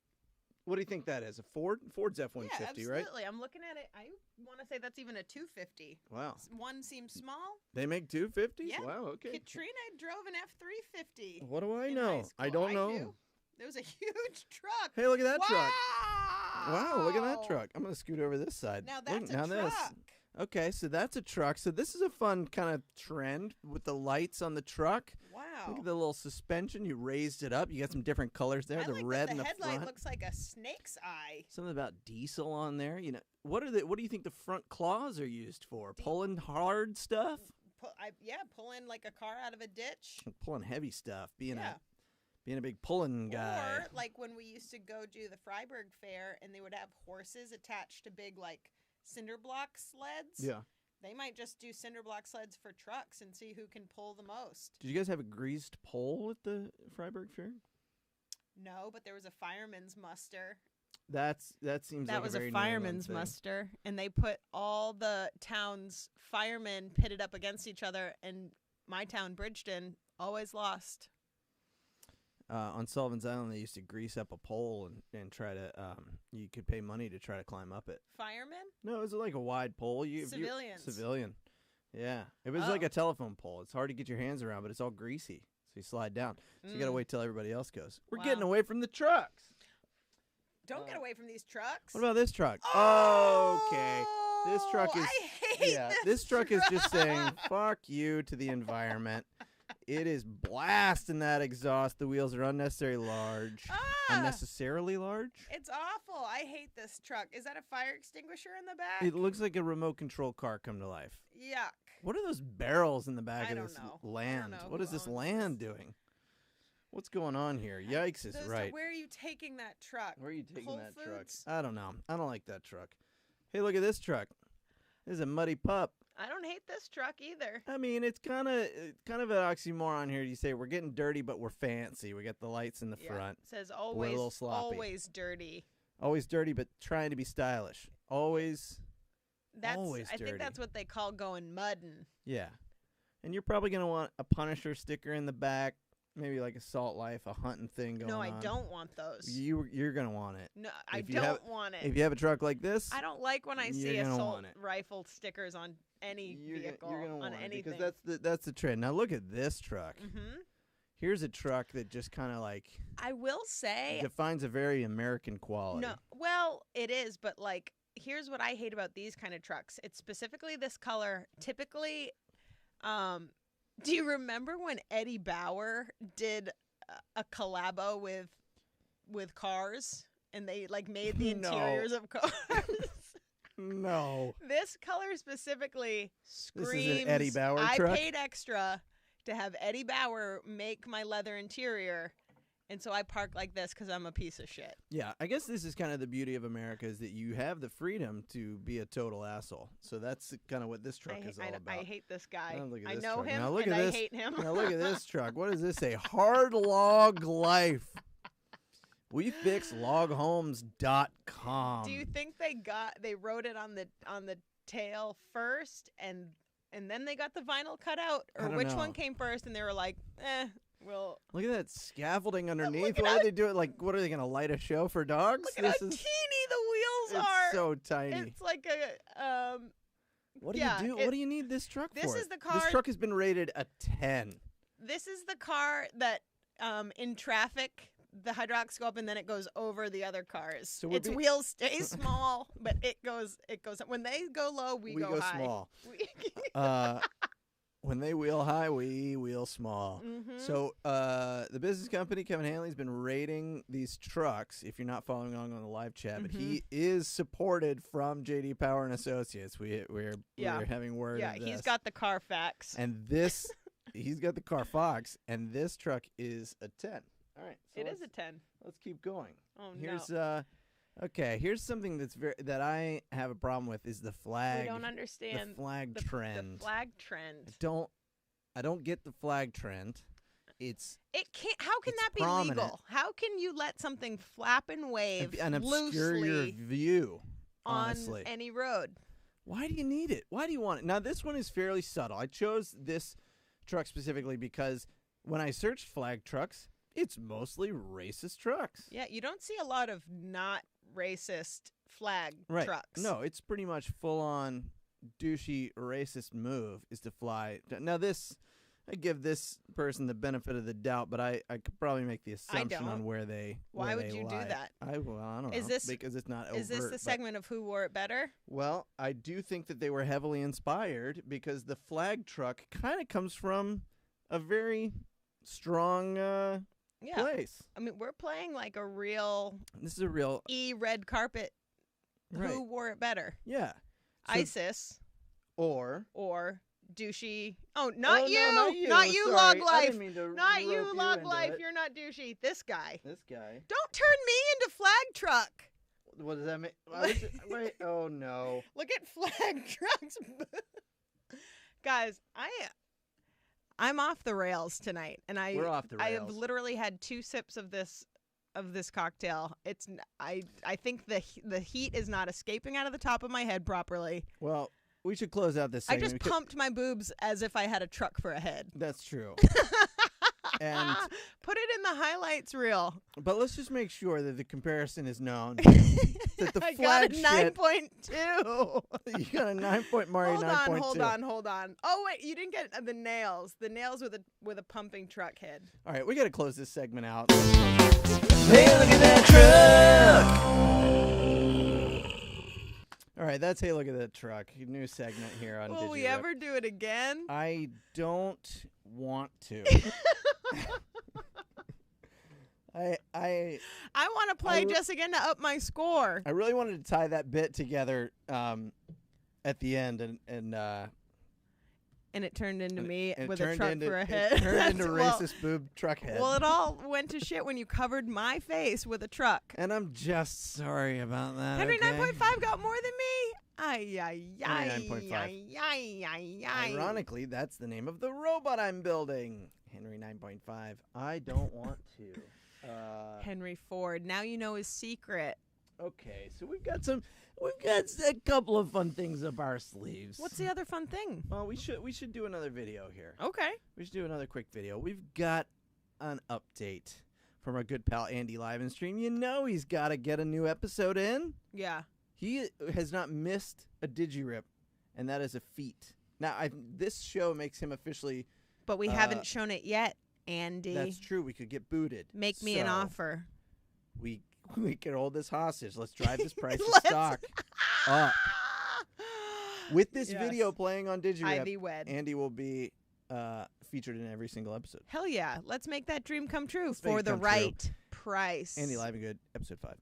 What do you think that is? A Ford? Ford's F-150, Yeah, absolutely. right? I'm looking at it. I want to say that's even a 250. Wow. One seems small. They make 250s? Yeah. Wow, okay. Katrina drove an F-350. What do I in know? high I school. don't know. do. It was a huge truck. Hey, look at that wow! truck. Wow, look at that truck. I'm going to scoot over this side. Now that's look, a now truck. This. Okay, so that's a truck. So this is a fun kind of trend with the lights on the truck. Wow. Look at the little suspension. You raised it up. You got some different colors there. I the like red that in the the headlight front. looks like a snake's eye. Something about diesel on there. You know, what do you think the front claws are used for? Pulling hard stuff? Pulling like a car out of a ditch. Pulling heavy stuff. Being a big pulling guy. Or like when we used to go do the Freiburg Fair and they would have horses attached to big like cinder block sleds. Yeah. They might just do cinder block sleds for trucks and see who can pull the most. Did you guys have a greased pole at the Freiburg Fair? No, but there was a fireman's muster. That seems like That was a very a New England fireman's thing. muster, and they put all the town's firemen pitted up against each other, and my town, Bridgeton, always lost. On Sullivan's Island, they used to grease up a pole and try to. You could pay money to try to climb up it. Firemen? No, it was like a wide pole. Civilians. Civilian. Yeah, it was like a telephone pole. It's hard to get your hands around, but it's all greasy, so you slide down. So you got to wait till everybody else goes. We're getting away from the trucks. Don't get away from these trucks. What about this truck? Oh, okay, this truck is. I hate this truck is just saying "fuck you" to the environment. It is blasting that exhaust. The wheels are unnecessarily large. Unnecessarily large? It's awful. I hate this truck. Is that a fire extinguisher in the back? It looks like a remote control car come to life. Yuck. What are those barrels in the back of this know. land? I don't know What who is this owns land doing? What's going on here? Yikes is right. Where are you taking that truck? Where are you taking Whole that Foods? truck? I don't know. I don't like that truck. Hey, look at this truck. This is a muddy pup. I don't hate this truck either. I mean, it's kind of an oxymoron here. You say we're getting dirty, but we're fancy. We got the lights in the front. It says We're a always, little sloppy. always dirty. Always dirty, but trying to be stylish. Always always I dirty. think that's what they call going mudding. Yeah. And you're probably going to want a Punisher sticker in the back, maybe like a Salt Life, a hunting thing going on. No, I don't want those. You're going to want it. No, I don't want it. If you have a truck like this, I don't like when I see gonna assault want it. rifle stickers on any vehicle, you're gonna on want it anything. because that's the trend. Now look at this truck. Mm-hmm. Here's a truck that just kind of like I will say defines a very American quality. no. Well, it is, but like here's what I hate about these kind of trucks. It's specifically this color. Typically, do you remember when Eddie Bauer did a collabo with cars and they like made the interiors of cars? No. This color specifically screams. This is an Eddie Bauer I truck? paid extra to have Eddie Bauer make my leather interior, and so I park like this because I'm a piece of shit. Yeah, I guess this is kind of the beauty of America is that you have the freedom to be a total asshole. So that's kind of what this truck is all about. I hate this guy. Now look at I this know truck. him, Now look and at this. I hate him. Now look at this truck. What does this say? Hard Log Life. We fix loghomes.com. Do you think they wrote it on the tail first and then they got the vinyl cut out, or which one came first and they were like, well, look at that scaffolding underneath. at Why how- do they do it? Like, what are they gonna light a show for dogs? look at how teeny the wheels it's are. so tiny. It's like a What do yeah, you do? What do you need this truck this for? is the car- This truck has been rated a 10. This is the car that in traffic the hydraulics go up and then it goes over the other cars. So we're its being- wheels stay small, but it goes when they go low, we go high. Small. When they wheel high, we wheel small. Mhm. So the business company, Kevin Hanley's been rating these trucks, if you're not following along on the live chat, but he is supported from JD Power and Associates. We're having word Yeah, of this. he's got the Carfax. And this, he's got the Carfax, and this truck is a 10. All right. So It is a 10. Let's keep going. Oh, Here's no. okay, here's something that I have a problem with is the flag. We don't understand the flag trend. The flag trend. I don't get the flag trend. It can't. How can it's that be prominent. legal? How can you let something flap and wave and obscure your loosely view? on Honestly, any road? why do you need it? Why do you want it? Now this one is fairly subtle. I chose this truck specifically because when I searched flag trucks, it's mostly racist trucks. Yeah, you don't see a lot of not racist flag Right. trucks. No, it's pretty much full on douchey racist move is to fly. Now this, I give this person the benefit of the doubt, but I could probably make the assumption on where they. Why where would they you do lie. that? I don't Is know. this because it's not overt. Is this the but- segment of who wore it better? Well, I do think that they were heavily inspired because the flag truck kind of comes from a very strong place. I mean, we're playing like a real This is a real red carpet. Right. Who wore it better? Yeah. So- ISIS or douchey. Oh, not you. No, not you. Not you, Sorry, Log I Life. didn't mean to Not rope you, you Log into Life. it. You're not douchey. This guy. This guy. Don't turn me into flag truck. What does that mean? Wait. Oh no. Look at flag trucks. Guys, I'm off the rails tonight, and We're off the I have rails. literally had 2 sips of this cocktail. I think the heat is not escaping out of the top of my head properly. Well, we should close out this I segment. just pumped my boobs as if I had a truck for a head. That's true. And put it in the highlights reel. but let's just make sure that the comparison is known. That the I got flag a shit. 9.2. You got a 9 Mario 9.2. Hold on. Oh wait, you didn't get the nails. The nails with a pumping truck head. All right, we got to close this segment out. Hey, look at that truck! All right, that's Hey Look at That Truck. New segment here on Will Digi we Rip. ever do it again? I don't want to. I want to play just again to up my score. I really wanted to tie that bit together at the end, and it turned into me and with turned a truck into, for a it head. turned into Well- racist boob truck head. Well, it all went to shit when you covered my face with a truck. And I'm just sorry about that. Henry okay? 9.5 got more than me. Ay, ay, ay, Henry 9.5. ay, ay, ay, ay. Ironically, that's the name of the robot I'm building. Henry 9.5. I don't want to. Henry Ford. Now you know his secret. Okay, so we've got a couple of fun things up our sleeves. What's the other fun thing? Well, we should do another video here. Okay. We should do another quick video. We've got an update from our good pal Andy Livenstream. You know he's got to get a new episode in. Yeah. He has not missed a DIGI RIP, and that is a feat. Now, this show makes him officially... But we haven't shown it yet, Andy. That's true. We could get booted. Make me an offer. We can hold this hostage. Let's drive this price of stock up. With this video playing on DIGI RIP, Andy will be featured in every single episode. Hell yeah. Let's make that dream come true for the right price. Andy Live and Good, episode 5.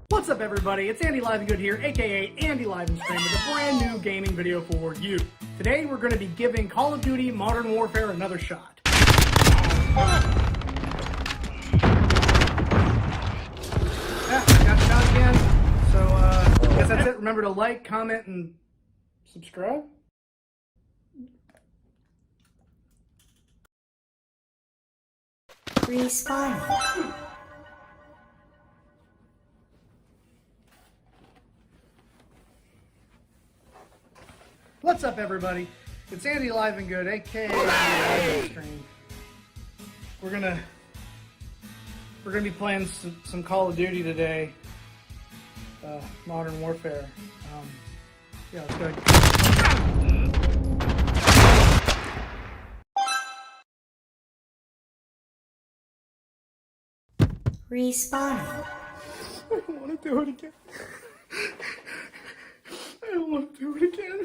What's up, everybody? It's Andy Live and Good here, aka Andy Livenstream, with a brand new gaming video for you. Today, we're going to be giving Call of Duty Modern Warfare another shot. Yeah, got the shot again. So, I guess that's it. Remember to like, comment, and subscribe. Respawn. What's up, everybody? It's Andy Live and Good, aka Livenstream. We're gonna be playing some Call of Duty today. Modern Warfare. Yeah, let's go. Respawn. I don't want to do it again. I don't want to do it again.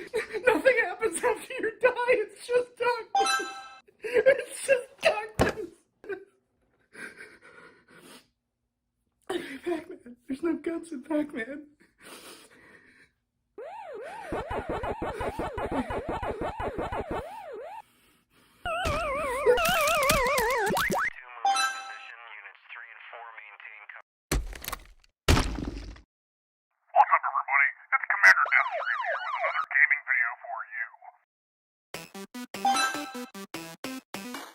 Nothing happens after you die. It's just darkness. It's just darkness. Pac-Man. There's no guts in Pac-Man. What's up, everybody? It's Commander Desean here with another gaming video for you.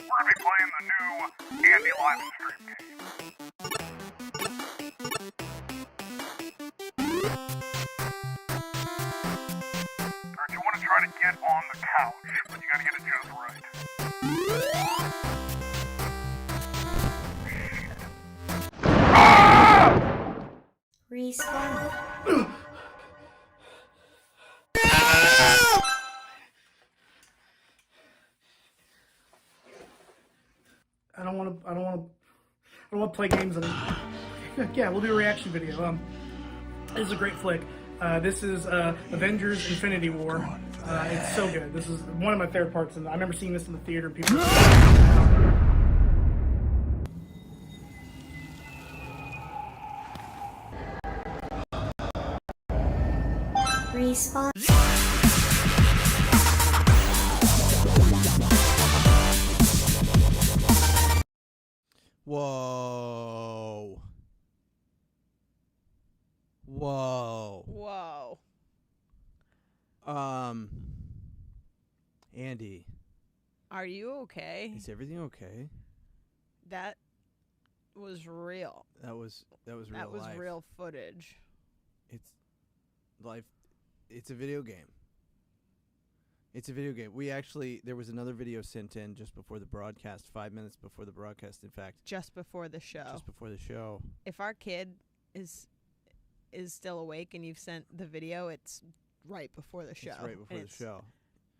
We're going to be playing the new Andy Livenstream game. Or if you want to try to get on the couch, but you got to get it just right. Respawn. I don't want to play games and yeah, we'll do a reaction video. This is a great flick. This is Avengers Infinity War. It's so good. This is one of my favorite parts, and I remember seeing this in the theater. People. Respawn. Whoa. Whoa. Whoa. Andy. Are you okay? Is everything okay? That was real. That was real That was life. real footage. It's life. It's a video game. It's a video game. There was another video sent in just before the broadcast, 5 minutes before the broadcast, in fact. Just before the show. Just before the show. If our kid is still awake and you've sent the video, it's right before the show. It's right before the show.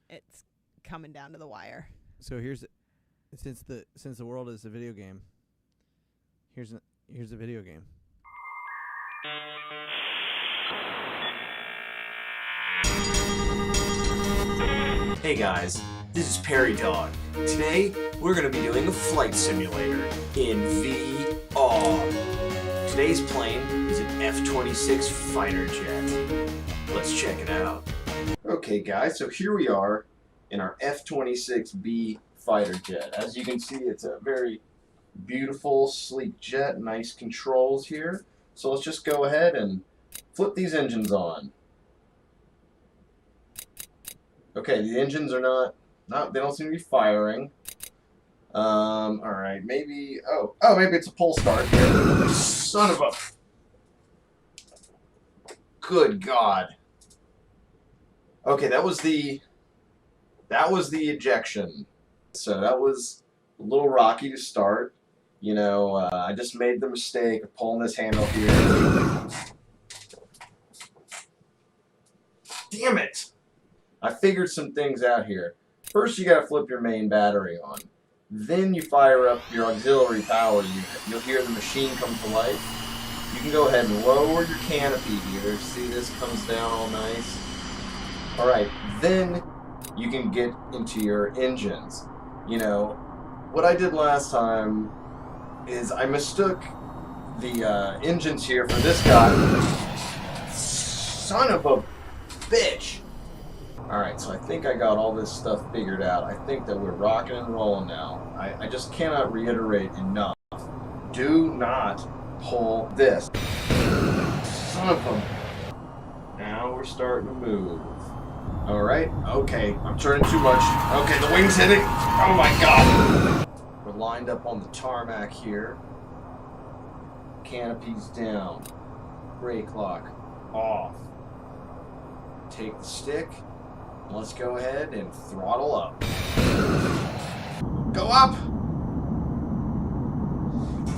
It's coming down to the wire. So since the world is a video game, here's a video game. Hey guys, this is Perry Dog. Today, we're going to be doing a flight simulator in VR. Today's plane is an F-26 fighter jet. Let's check it out. Okay guys, so here we are in our F-26B fighter jet. As you can see, it's a very beautiful, sleek jet, nice controls here. So let's just go ahead and flip these engines on. Okay, the engines are not they don't seem to be firing. All right, maybe. Oh, maybe it's a pull start here. Son of a. Good God. Okay, that was the ejection. So that was a little rocky to start. You know, I just made the mistake of pulling this handle here. Damn it! I figured some things out here. First, you gotta flip your main battery on. Then you fire up your auxiliary power unit. You'll hear the machine come to life. You can go ahead and lower your canopy here. See, this comes down all nice. Alright, then you can get into your engines. You know, what I did last time is I mistook the engines here for this guy. Son of a bitch! Alright, so I think I got all this stuff figured out. I think that we're rocking and rolling now. I just cannot reiterate enough. Do not pull this. Son of a... Now we're starting to move. Alright, okay. I'm turning too much. Okay, the wing's hitting. Oh my god! We're lined up on the tarmac here. Canopy's down. Brake lock off. Take the stick. Let's go ahead and throttle up. Go up!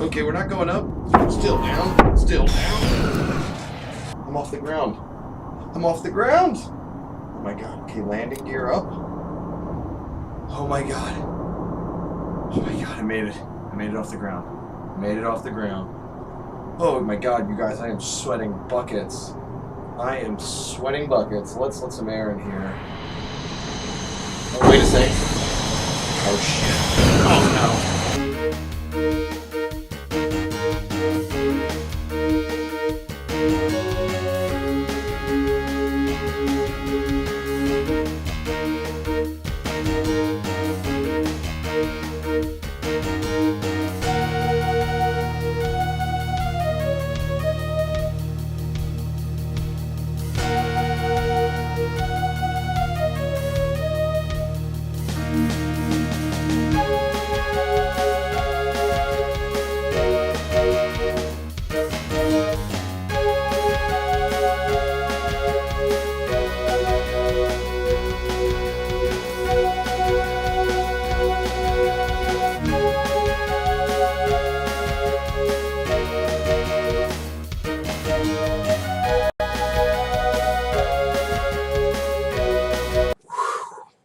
Okay, we're not going up. Still down. Still down. I'm off the ground. I'm off the ground! Oh my god. Okay, landing gear up. Oh my god. Oh my god, I made it. I made it off the ground. I made it off the ground. Oh my god, you guys, I am sweating buckets. I am sweating buckets. Let's let some air in here. Oh, wait a sec. Oh shit. Oh no.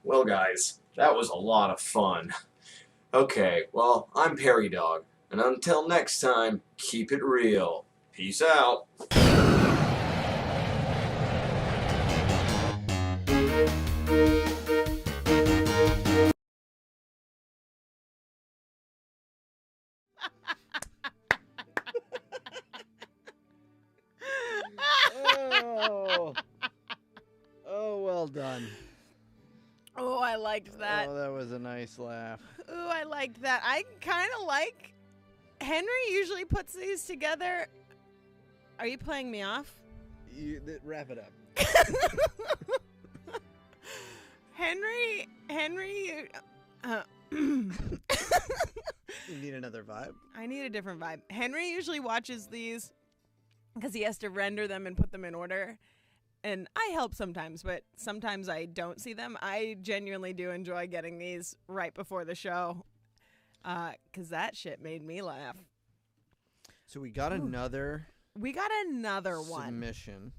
Well, guys, that was a lot of fun. Okay, well, I'm Perry Dog, and until next time, keep it real. Peace out. Oh, well done. Oh, I liked that. Oh, that was a nice laugh. Ooh, I liked that. I kind of like... Henry usually puts these together. Are you playing me off? Wrap it up. Henry... You need another vibe? I need a different vibe. Henry usually watches these because he has to render them and put them in order. And I help sometimes, but sometimes I don't see them. I genuinely do enjoy getting these right before the show because that shit made me laugh. So we got another one. submission.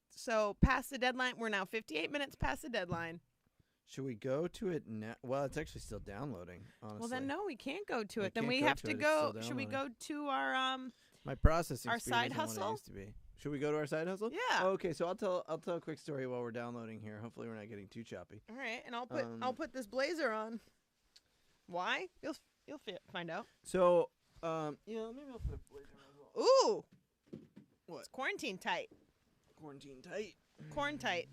So past the deadline. We're now 58 minutes past the deadline. Should we go to it now? Well, it's actually still downloading, honestly. Well, then no, we can't go to it. Then can't we go have to to it, it's go. still Should we go downloading. to our My processing our speed side isn't what it hustle? used to be. Should we go to our side hustle? Yeah. Okay, so I'll tell a quick story while we're downloading here. Hopefully we're not getting too choppy. All right, and I'll put this blazer on. Why? You'll find out. So, maybe I'll put a blazer on as well. Ooh. What? It's quarantine tight. Quarantine tight. Corn tight.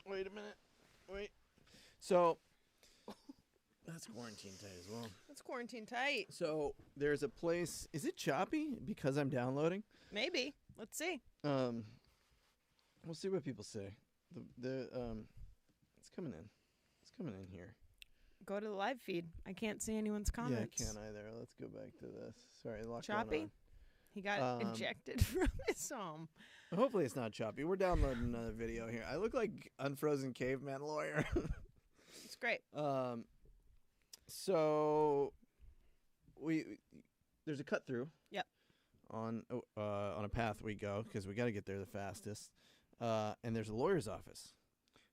Wait a minute. Wait. So, that's quarantine tight as well. It's quarantine tight. So, there's a place. Is it choppy because I'm downloading? Maybe. Let's see. We'll see what people say. It's coming in. It's coming in here. Go to the live feed. I can't see anyone's comments. Yeah, I can't either. Let's go back to this. Sorry, a lot Choppy? going on. He got ejected from his home. Hopefully it's not choppy. We're downloading another video here. I look like Unfrozen Caveman Lawyer. It's great. So there's a cut through. Yep. On a path we go because we got to get there the fastest. And there's a lawyer's office.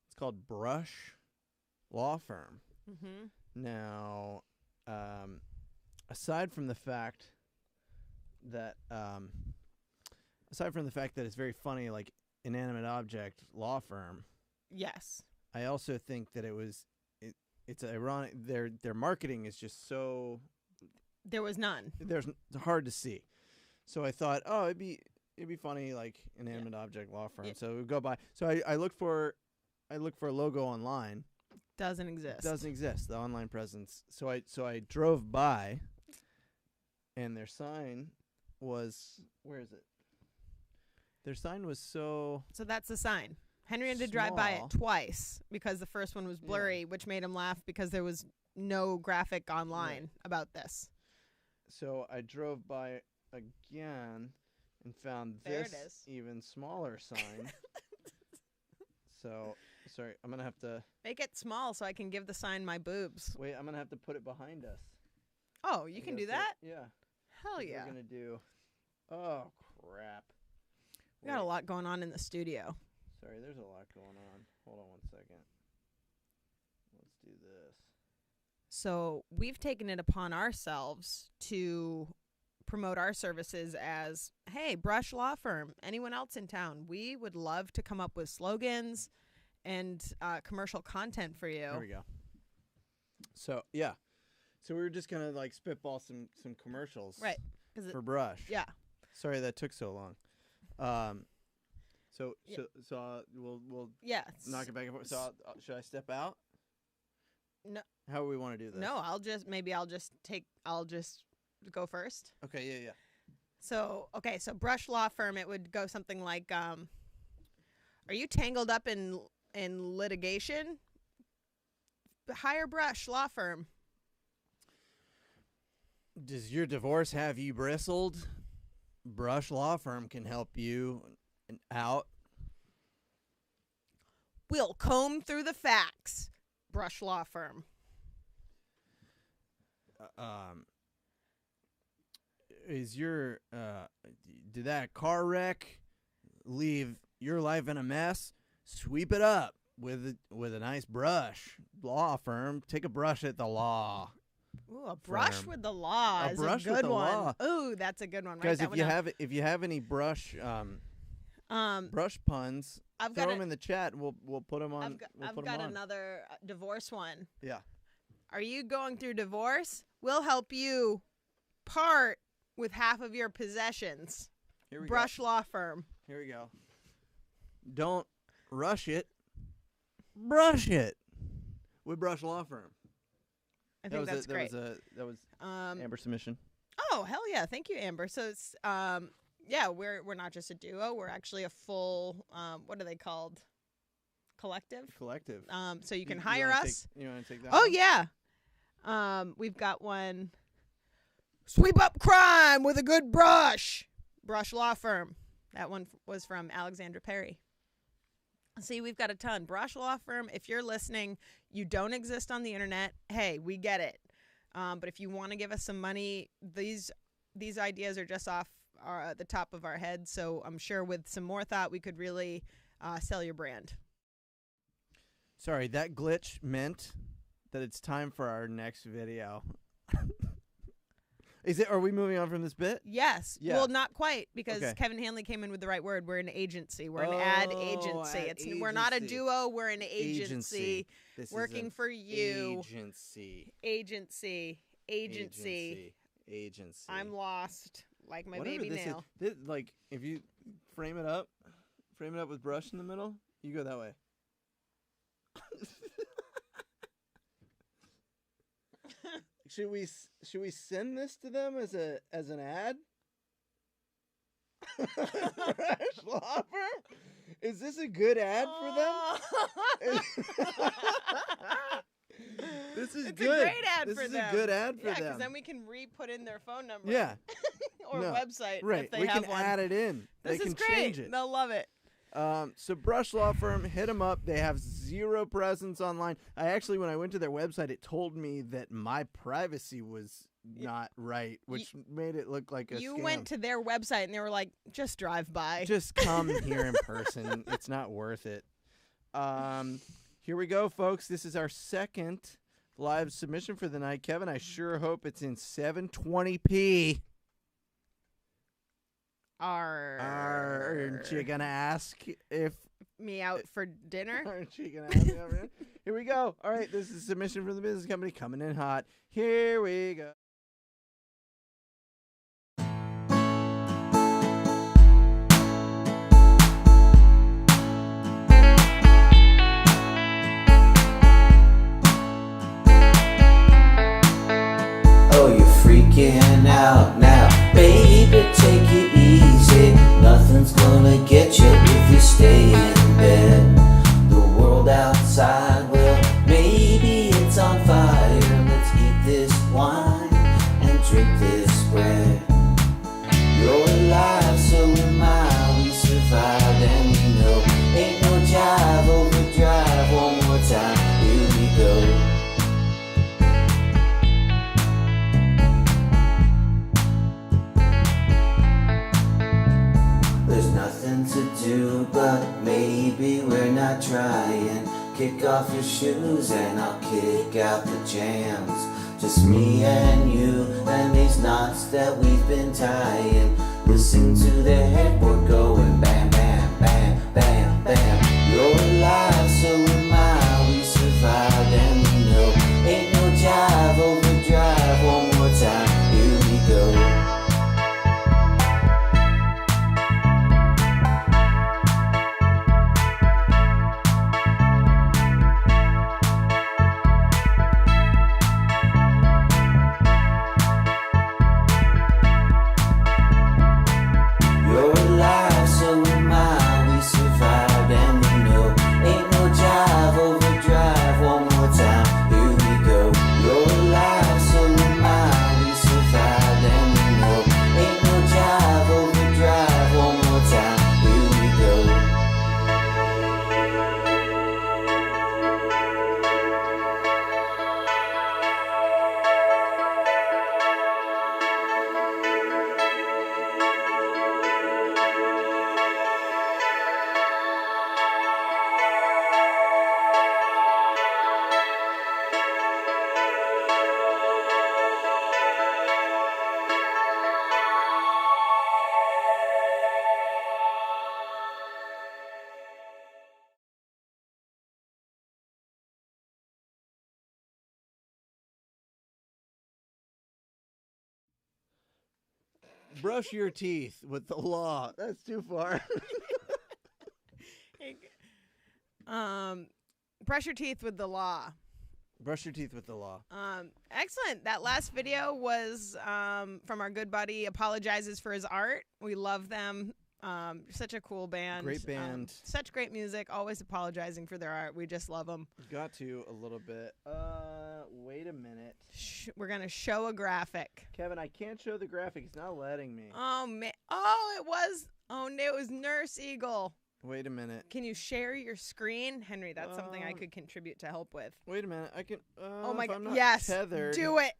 It's called Brush Law Firm. Mm-hmm. Now, aside from the fact that it's very funny, like inanimate object law firm. Yes. I also think that it's ironic. Their marketing is just so. There was none. It's hard to see. So I thought, oh, it'd be funny, like inanimate object law firm. Yeah. So we go by. So I look for a logo online. Doesn't exist. Doesn't exist. The online presence. So I drove by, and their sign was, where is it? Their sign was so. So that's the sign. Henry had to drive by it twice because the first one was blurry, which made him laugh because there was no graphic online about this. So I drove by again and found this even smaller sign. So, sorry, I'm going to have to... Make it small so I can give the sign my boobs. Wait, I'm going to have to put it behind us. Oh, you can do that? Yeah. Hell yeah. We're going to do... Oh, crap. We got a lot going on in the studio. Sorry, there's a lot going on. Hold on 1 second. Let's do this. So we've taken it upon ourselves to promote our services as, hey, Brush Law Firm, anyone else in town, we would love to come up with slogans and commercial content for you. There we go. So, yeah. So we were just going to, like, spitball some commercials. Right. For Brush. Yeah. Sorry that took so long. So we'll knock it back and forth. So should I step out? No. How do we want to do this? No, I'll just go first. Okay, yeah. So Brush Law Firm, it would go something like, are you tangled up in litigation? Hire Brush Law Firm. Does your divorce have you bristled? Brush Law Firm can help you out. We'll comb through the facts. Brush Law Firm. Is your did that car wreck leave your life in a mess? Sweep it up with a nice brush. Law Firm, take a brush at the law. Ooh, a brush firm. With the law is a brush good with the one. Law. Ooh, that's a good one. Guys, if you have any brush brush puns, throw them in the chat. And we'll put them on. I've got another divorce one. Yeah. Are you going through divorce? We'll help you part with half of your possessions. Here we Brush go. Law Firm. Here we go. Don't rush it. Brush it with Brush Law Firm. I think that's great. That was Amber's submission. Oh, hell yeah. Thank you, Amber. So it's we're not just a duo, we're actually a full what are they called? Collective. So you can hire us. You want to take that? Oh yeah. We've got one. Sweep up crime with a good brush. Brush Law Firm. That one was from Alexandra Perry. See, we've got a ton. Brush Law Firm, if you're listening, you don't exist on the internet. Hey, we get it. But if you want to give us some money, these ideas are just off the top of our heads. So I'm sure with some more thought, we could really sell your brand. Sorry, that glitch meant that it's time for our next video. Are we moving on from this bit? Yes. Yeah. Well, not quite, because Okay. Kevin Hanley came in with the right word. We're an agency. We're an ad agency. We're not a duo. We're an agency. This working is for you. Agency. Agency. I'm lost, like my baby nail. Like, if you frame it up with brush in the middle, you go that way. Should we send this to them as an ad? Fresh Law Firm? Is this a good ad for them? This is It's good. a great ad this for is them. a good ad for Yeah, them. because then we can re-put in their phone number. Yeah. or No, website right. if they we have can one. add it in. This they is can great. change it. They'll love it. So Brush Law Firm, hit them up. They have zero presence online. When I went to their website, it told me that my privacy was not right, which made it look like a You scam. went to their website and they were like, just drive by. Just come here in person. It's not worth it. Here we go, folks. This is our second live submission for the night. Kevin, I sure hope it's in 720p. Aren't you going to ask if... Me out for dinner? Aren't you going to ask me over here? Here we go. All right, this is a submission from the business company coming in hot. Here we go. Oh, you're freaking out now. Baby, take it easy. Nothing's gonna get you if you stay in bed. The world outside, well, maybe it's on fire. Let's eat this wine and drink this bread. You're alive, so am I. We survived and we know ain't no jive, overdrive. One more time, here we go. To do, but maybe we're not trying. Kick off your shoes and I'll kick out the jams. Just me and you and these knots that we've been tying. Listen to the headboard going bam, bam, bam, bam, bam. You're alive, so am I. We survived and we know ain't no jive, overdrive. One more time, here we go. Brush your teeth with the law. That's too far. Brush your teeth with the law. Brush your teeth with the law. Excellent. That last video was from our good buddy Apologizes for His Art. We love them. Such a cool band. Great band. Such great music. Always apologizing for their art. We just love them. Got to a little bit. Wait a minute. We're going to show a graphic. Kevin, I can't show the graphic. It's not letting me. Oh, man. Oh, it was. Oh, no, it was Nurse Eagle. Wait a minute. Can you share your screen? Henry, that's something I could contribute to help with. Wait a minute. I can. Oh, my God. Yes. Tethered. Do it.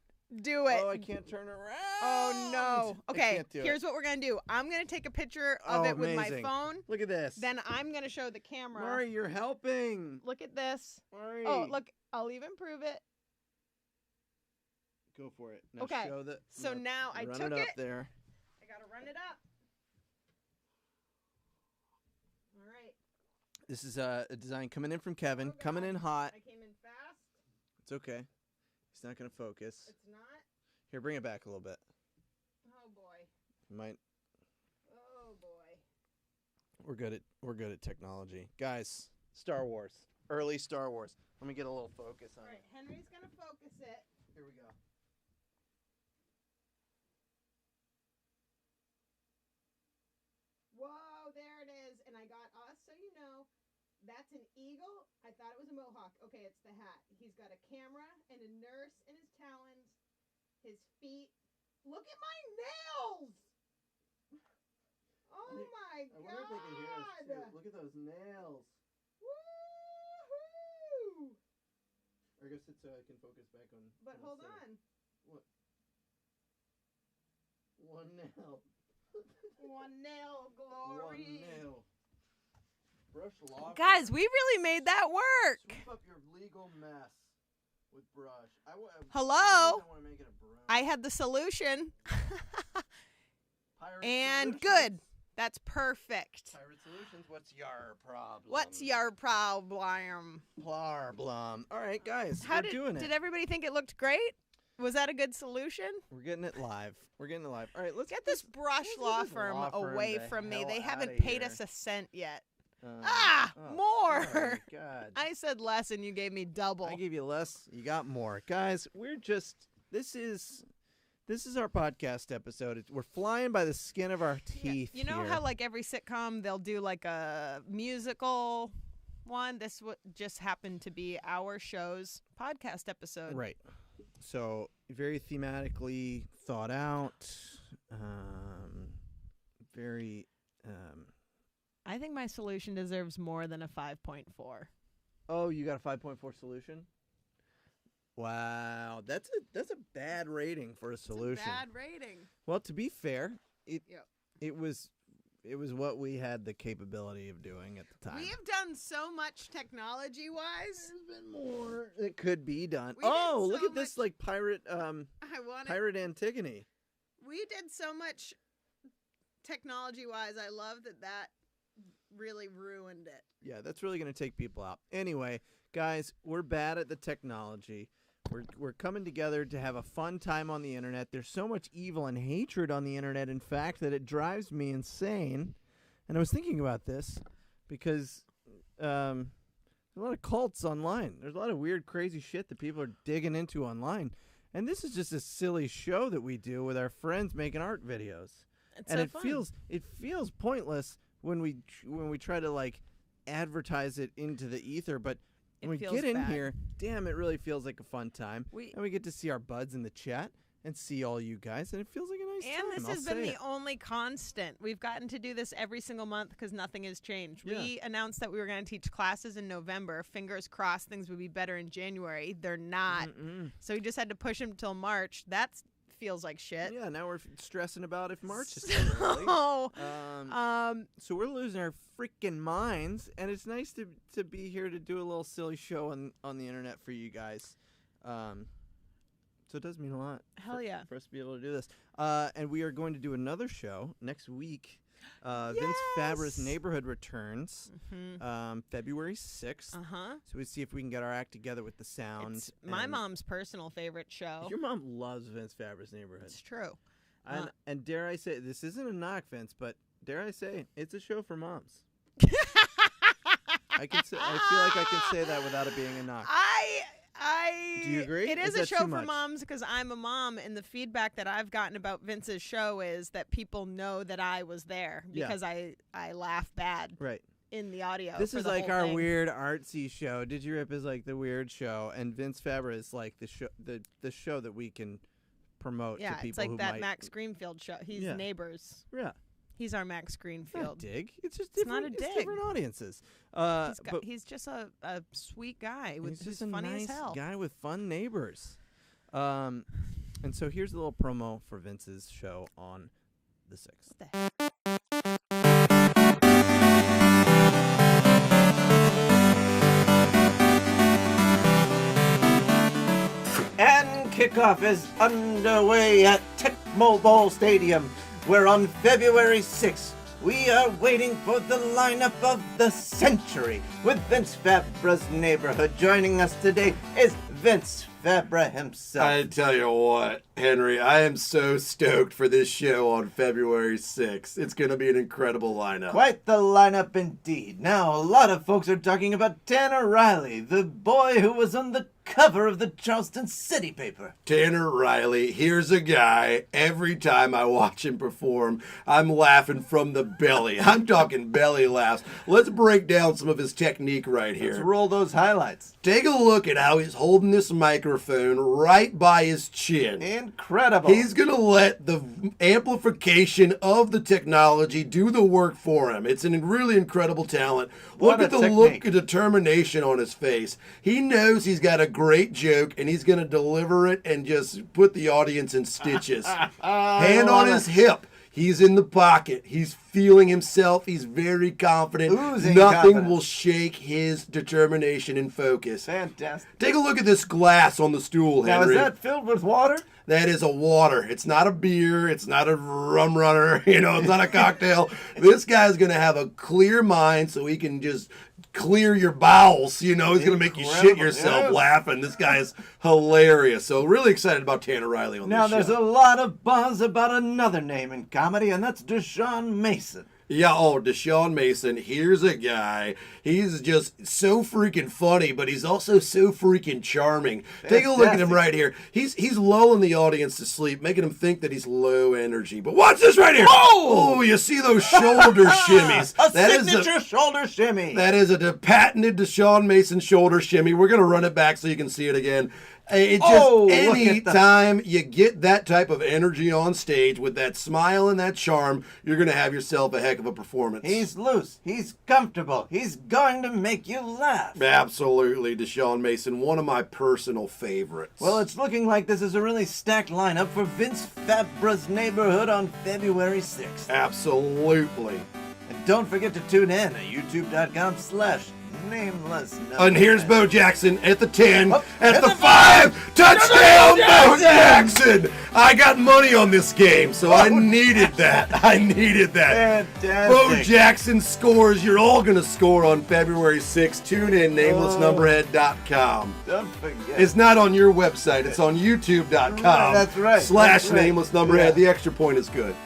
Do it. Oh, I can't turn around. Oh, no. Okay, here's it. what we're going to do. I'm going to take a picture of it with my phone. Look at this. Then I'm going to show the camera. Mari, you're helping. Look at this. Mari. Oh, look. I'll even prove it. Go for it. Now okay. Show the, so now I took it up there. I got to run it up. All right. This is a design coming in from Kevin. Coming in hot. I came in fast. It's okay. It's not going to focus. It's not? Here, bring it back a little bit. Oh, boy. You might. Oh, boy. We're good at technology. Guys, Star Wars. Early Star Wars. Let me get a little focus on it. All right, Henry's going to focus it. Here we go. and I got us, so you know, that's an eagle. I thought it was a mohawk. Okay, it's the hat. He's got a camera and a nurse in his talons. His feet. Look at my nails! Oh my god! I wonder if they can hear us too. Look at those nails. Woohoo! I guess it's so I can focus back on. But hold on. What? One nail. One nail, glory. One nail. Brush law. Guys, we really made that work. Sweep up your legal mess with brush. Hello? I want to make it a broom. I had the solution. Pirate and Solutions. good. That's perfect. Pirate Solutions. What's your problem? What's your problem? Problem. All right, guys. How we're did, doing it. Did everybody think it looked great? Was that a good solution? We're getting it live. All right, let's get this brush law firm away from me. They haven't paid us a cent yet. More. Sorry, God. I said less and you gave me double. I gave you less. You got more, guys. This is our podcast episode. We're flying by the skin of our teeth. You know here. how like every sitcom they'll do like a musical one? This just happened to be our show's podcast episode. Right. So very thematically thought out. I think my solution deserves more than a 5.4. Oh, you got a 5.4 solution? Wow, that's a bad rating for a solution. Bad rating. Well, to be fair, it was what we had the capability of doing at the time. We have done so much technology-wise. There's been more that could be done. Look at this like pirate pirate Antigone. We did so much technology-wise. I love that really ruined it. Yeah, that's really going to take people out. Anyway, guys, we're bad at the technology. We're coming together to have a fun time on the internet. There's so much evil and hatred on the internet, in fact, that it drives me insane. And I was thinking about this because there's a lot of cults online. There's a lot of weird, crazy shit that people are digging into online. And this is just a silly show that we do with our friends making art videos. It feels pointless when we try to like advertise it into the ether, but when we get in here, damn, it really feels like a fun time. And we get to see our buds in the chat and see all you guys, and it feels like a nice time. And this has been the only constant. We've gotten to do this every single month because nothing has changed. Yeah. We announced that we were going to teach classes in November. Fingers crossed things would be better in January. They're not. So we just had to push them till March. That feels like shit. Yeah, now we're stressing about if March is still early. So we're losing our freaking minds, and it's nice to be here to do a little silly show on the internet for you guys. So it does mean a lot. Hell yeah. For us to be able to do this. And we are going to do another show next week. Vince Fabra's Neighborhood returns February 6th. So we see if we can get our act together with the sound. It's my mom's personal favorite show. Your mom loves Vince Fabra's Neighborhood. It's true. And dare I say, this isn't a knock, Vince, but dare I say, it's a show for moms. I feel like I can say that without it being a knock. Do you agree? It is a show for moms because I'm a mom, and the feedback that I've gotten about Vince's show is that people know that I was there because I laugh bad in the audio. This for is the like whole our thing. weird artsy show. DIGI RIP is like the weird show, and Vince Fabra is like the show that we can promote to people it's like who that might... Max Greenfield show. He's Neighbors. Yeah. He's our Max Greenfield. Not a dig. It's just It's not a different. dig. It's different audiences. He's just a sweet guy who's just a funny nice as hell. guy with fun neighbors. And so here's a little promo for Vince's show on the 6th. And kickoff is underway at Tecmo Bowl Stadium, where on February 6th, we are waiting for the lineup of the century. With Vince Fabra's Neighborhood, joining us today is Vince Fabra himself. I tell you what, Henry, I am so stoked for this show on February 6th. It's going to be an incredible lineup. Quite the lineup indeed. Now, a lot of folks are talking about Tanner Riley, the boy who was on the cover of the Charleston City paper. Tanner Riley, here's a guy, every time I watch him perform, I'm laughing from the belly. I'm talking belly laughs. Let's break down some of his technique right here. Let's roll those highlights. Take a look at how he's holding this microphone right by his chin. Incredible. He's going to let the amplification of the technology do the work for him. It's a really incredible talent. What Look at a the technique. look of determination on his face. He knows he's got a great joke, and he's going to deliver it and just put the audience in stitches. Hand on his hip. He's in the pocket. He's feeling himself. He's very confident. Oozing Nothing confidence. will shake his determination and focus. Fantastic. Take a look at this glass on the stool, Now, Henry. is that filled with water? That is a water. It's not a beer. It's not a rum runner. It's not a cocktail. This guy's going to have a clear mind so he can just clear your bowels. He's going to make you shit yourself laughing. This guy is hilarious. So really excited about Tanner Riley on Now, this show. there's a lot of buzz about another name in comedy, and that's Desean Mason. Yeah, Desean Mason. Here's a guy. He's just so freaking funny, but he's also so freaking charming. Take a look at him right here. He's lulling the audience to sleep, making them think that he's low energy. But watch this right here. Oh, you see those shoulder shimmies? A signature shoulder shimmy. That is a patented Desean Mason shoulder shimmy. We're going to run it back so you can see it again. It's just any time you get that type of energy on stage with that smile and that charm, you're going to have yourself a heck of a performance. He's loose. He's comfortable. He's going to make you laugh. Absolutely, Desean Mason, one of my personal favorites. Well, it's looking like this is a really stacked lineup for Vince Fabra's neighborhood on February 6th. Absolutely. And don't forget to tune in at youtube.com/Nameless. And here's Bo Jackson at the 10, at the 5, five. touchdown, Bo Jackson! Jackson! I got money on this game, so I needed that. Fantastic. Bo Jackson scores. You're all going to score on February 6th. Tune in, namelessnumberhead.com. Don't forget. It's not on your website. It's on youtube.com. That's right. / Nameless Numberhead. Yeah. The extra point is good.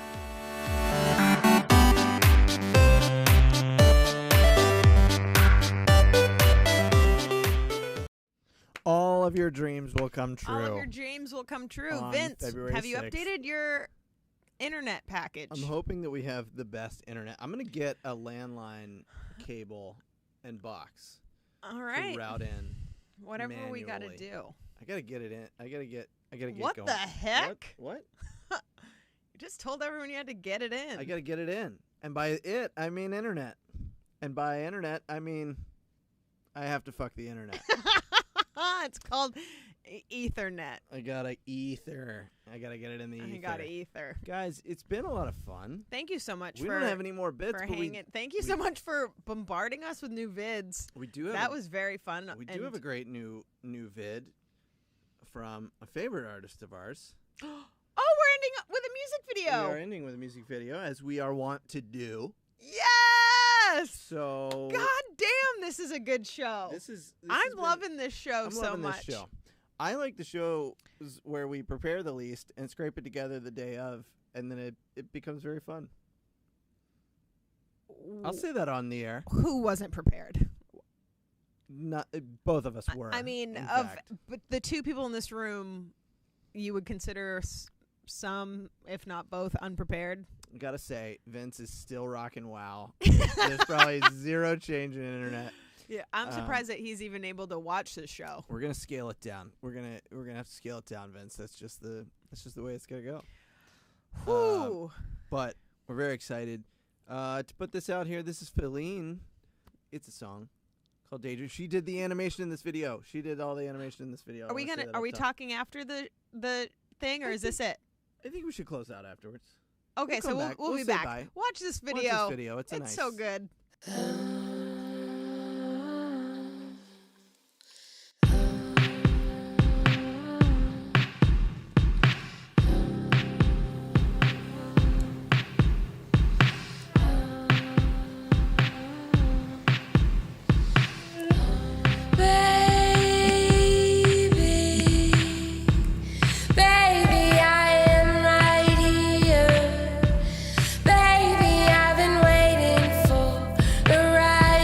All of your dreams will come true. All of your dreams will come true. On Vince, February have you 6th. updated your internet package? I'm hoping that we have the best internet. I'm going to get a landline cable and box. All right. To route in. Whatever we got to manually. do. I got to get it in. I got to get What going. the heck? What? You just told everyone you had to get it in. I got to get it in. And by it, I mean internet. And by internet, I mean I have to fuck the internet. It's called Ethernet. I got to ether. I got to get it in the ether. I got to ether. Guys, it's been a lot of fun. Thank you so much We for don't have any more bits, for but hanging. Thank you so much for bombarding us with new vids. We do have that was very fun. We do have a great new vid from a favorite artist of ours. Oh, we're ending up with a music video. We are ending with a music video, as we are wont to do. Yes. So God damn, this is a good show. I'm loving this show I'm so loving much. This show. I like the shows where we prepare the least and scrape it together the day of, and then it becomes very fun. I'll say that on the air. Who wasn't prepared? Not both of us were. I mean, but the two people in this room, you would consider some, if not both, unprepared. Gotta say, Vince is still rocking WoW. There's probably zero change in internet. Yeah, I'm surprised that he's even able to watch this show. We're gonna scale it down. We're gonna have to scale it down, Vince. That's just the way it's gonna go. Whew. But we're very excited to put this out here. This is Faline. It's a song called Daydream. She did the animation in this video. She did all the animation in this video. Are we talking after the thing, or is this it? I think we should close out afterwards. Okay, We'll come so back. we'll be say back. bye. Watch this Watch video. this video. It's nice. so good. Baby, I've been waiting for the right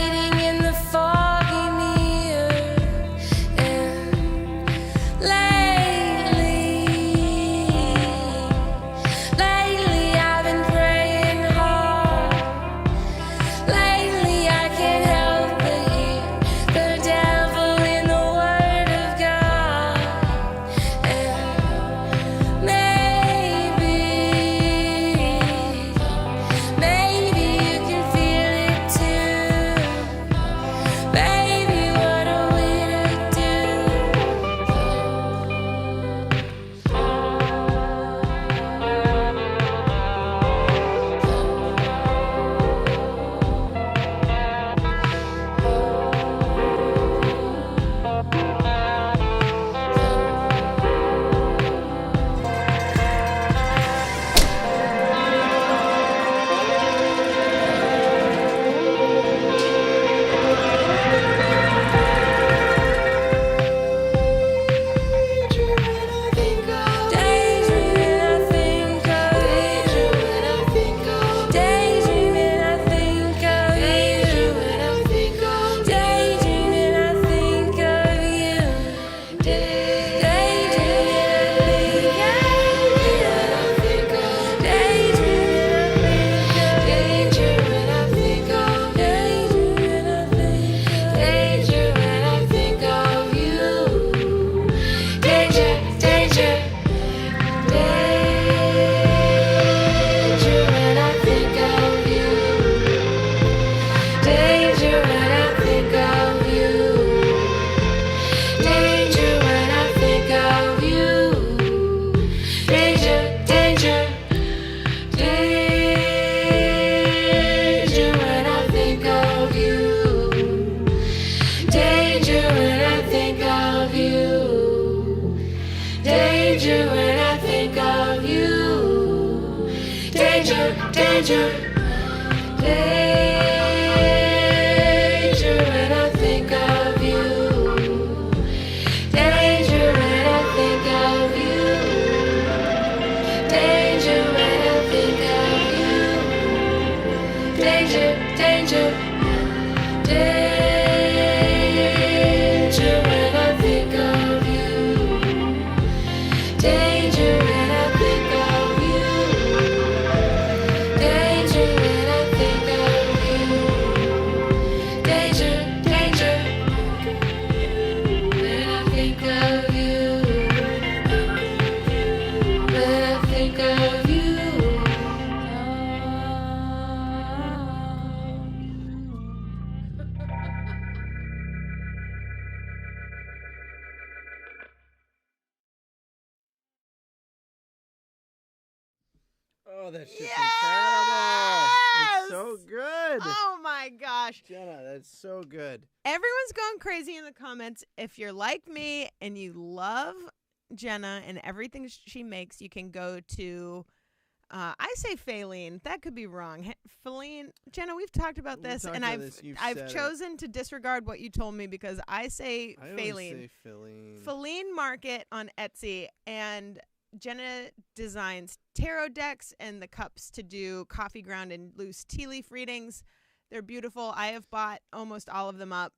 Danger when I think of you. Danger when I think of you. Danger when I think of you. Danger, danger, danger when I think of you. Danger when I think of you. Danger when I think of you. Danger, danger when I think of you. When I think of you. Oh, that shit's Yes! incredible. It's so good. Oh my gosh. Jenna, that's so good. Everyone's going crazy in the comments. If you're like me and you love Jenna and everything she makes, you can go to, I say Faline. That could be wrong. Faline, Jenna, we've talked about We've this, talked and about this. You've I've said it. chosen to disregard what you told me because I say I always Faline. say Faline. Faline Market on Etsy, and Jenna designs tarot decks and the cups to do coffee ground and loose tea leaf readings. They're beautiful. I have bought almost all of them up.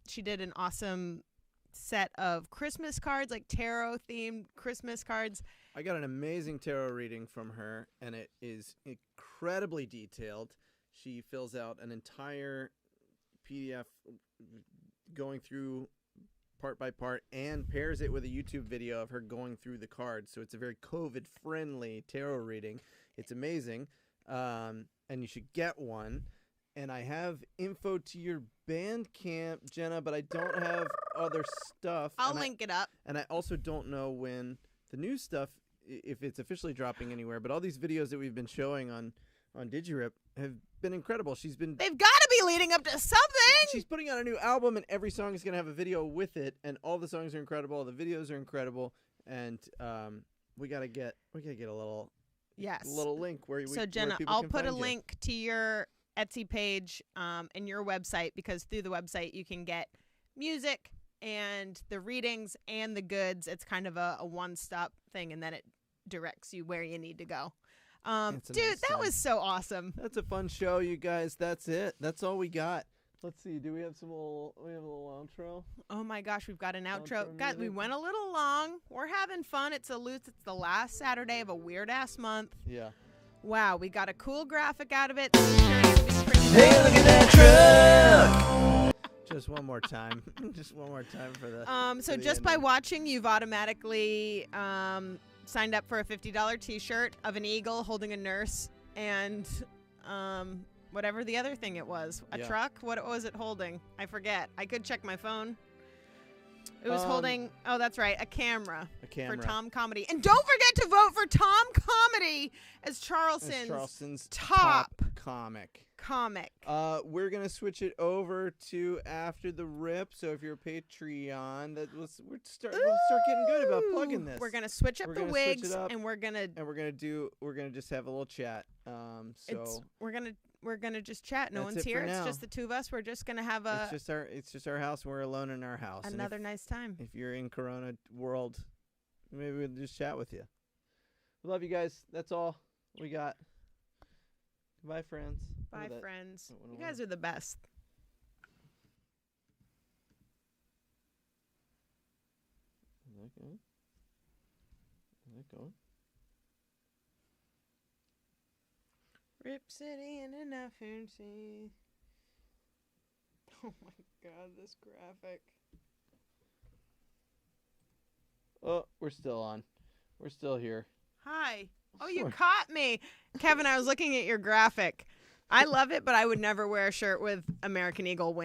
She did an awesome set of Christmas cards, like tarot themed Christmas cards. I got an amazing tarot reading from her, and it is incredibly detailed. She fills out an entire PDF going through part by part and pairs it with a YouTube video of her going through the cards. So it's a very COVID-friendly tarot reading. It's amazing, and you should get one. And I have info to your Bandcamp, Jenna, but I don't have other stuff. I'll link it up. And I also don't know when the new stuff, if it's officially dropping anywhere. But all these videos that we've been showing on DIGI RIP have been incredible. They've got to be leading up to something. She's putting out a new album, and every song is going to have a video with it. And all the songs are incredible. The videos are incredible. And we got to get a little link where So Jenna, where people I'll can put a find you. link to your Etsy page and your website, because through the website you can get music and the readings and the goods. It's kind of a one-stop thing, and then it directs you where you need to go. It's a Dude, nice that time. was so awesome. That's a fun show, you guys. That's it. That's all we got. Let's see. Do we have we have a little outro? Oh my gosh, we've got an outro. Outro God, we music. went a little long. We're having fun. It's the last Saturday of a weird ass month. Yeah. Wow, we got a cool graphic out of it. Hey, look at that truck! Just one more time. Just one more time for the. So for the just by ending. watching, you've automatically signed up for a $50 T-shirt of an eagle holding a nurse and whatever the other thing it was. A Yeah. truck? What was it holding? I forget. I could check my phone. It was holding, oh, that's right, a camera. A camera. For Tom Comedy. And don't forget to vote for Tom Comedy as Charleston's top comic. Comic. We're gonna switch it over to after the rip. So if you're a Patreon, we'll start getting good about plugging this. We're gonna switch up We're the gonna switch wigs, it up, and we're gonna just have a little chat. We're gonna just chat. No That's one's it here. for It's now. just the two of us. We're just gonna have It's just our house. We're alone in our house. And another nice time. If you're in Corona world, maybe we'll just chat with you. We love you guys. That's all we got. Bye, friends. Bye, friends. That went You away. guys are the best. Is that going? Is that going? Rip City in enough fancy. Oh my god, this graphic. Oh, we're still on. We're still here. Hi. Oh, you caught me. Kevin, I was looking at your graphic. I love it, but I would never wear a shirt with American Eagle wings.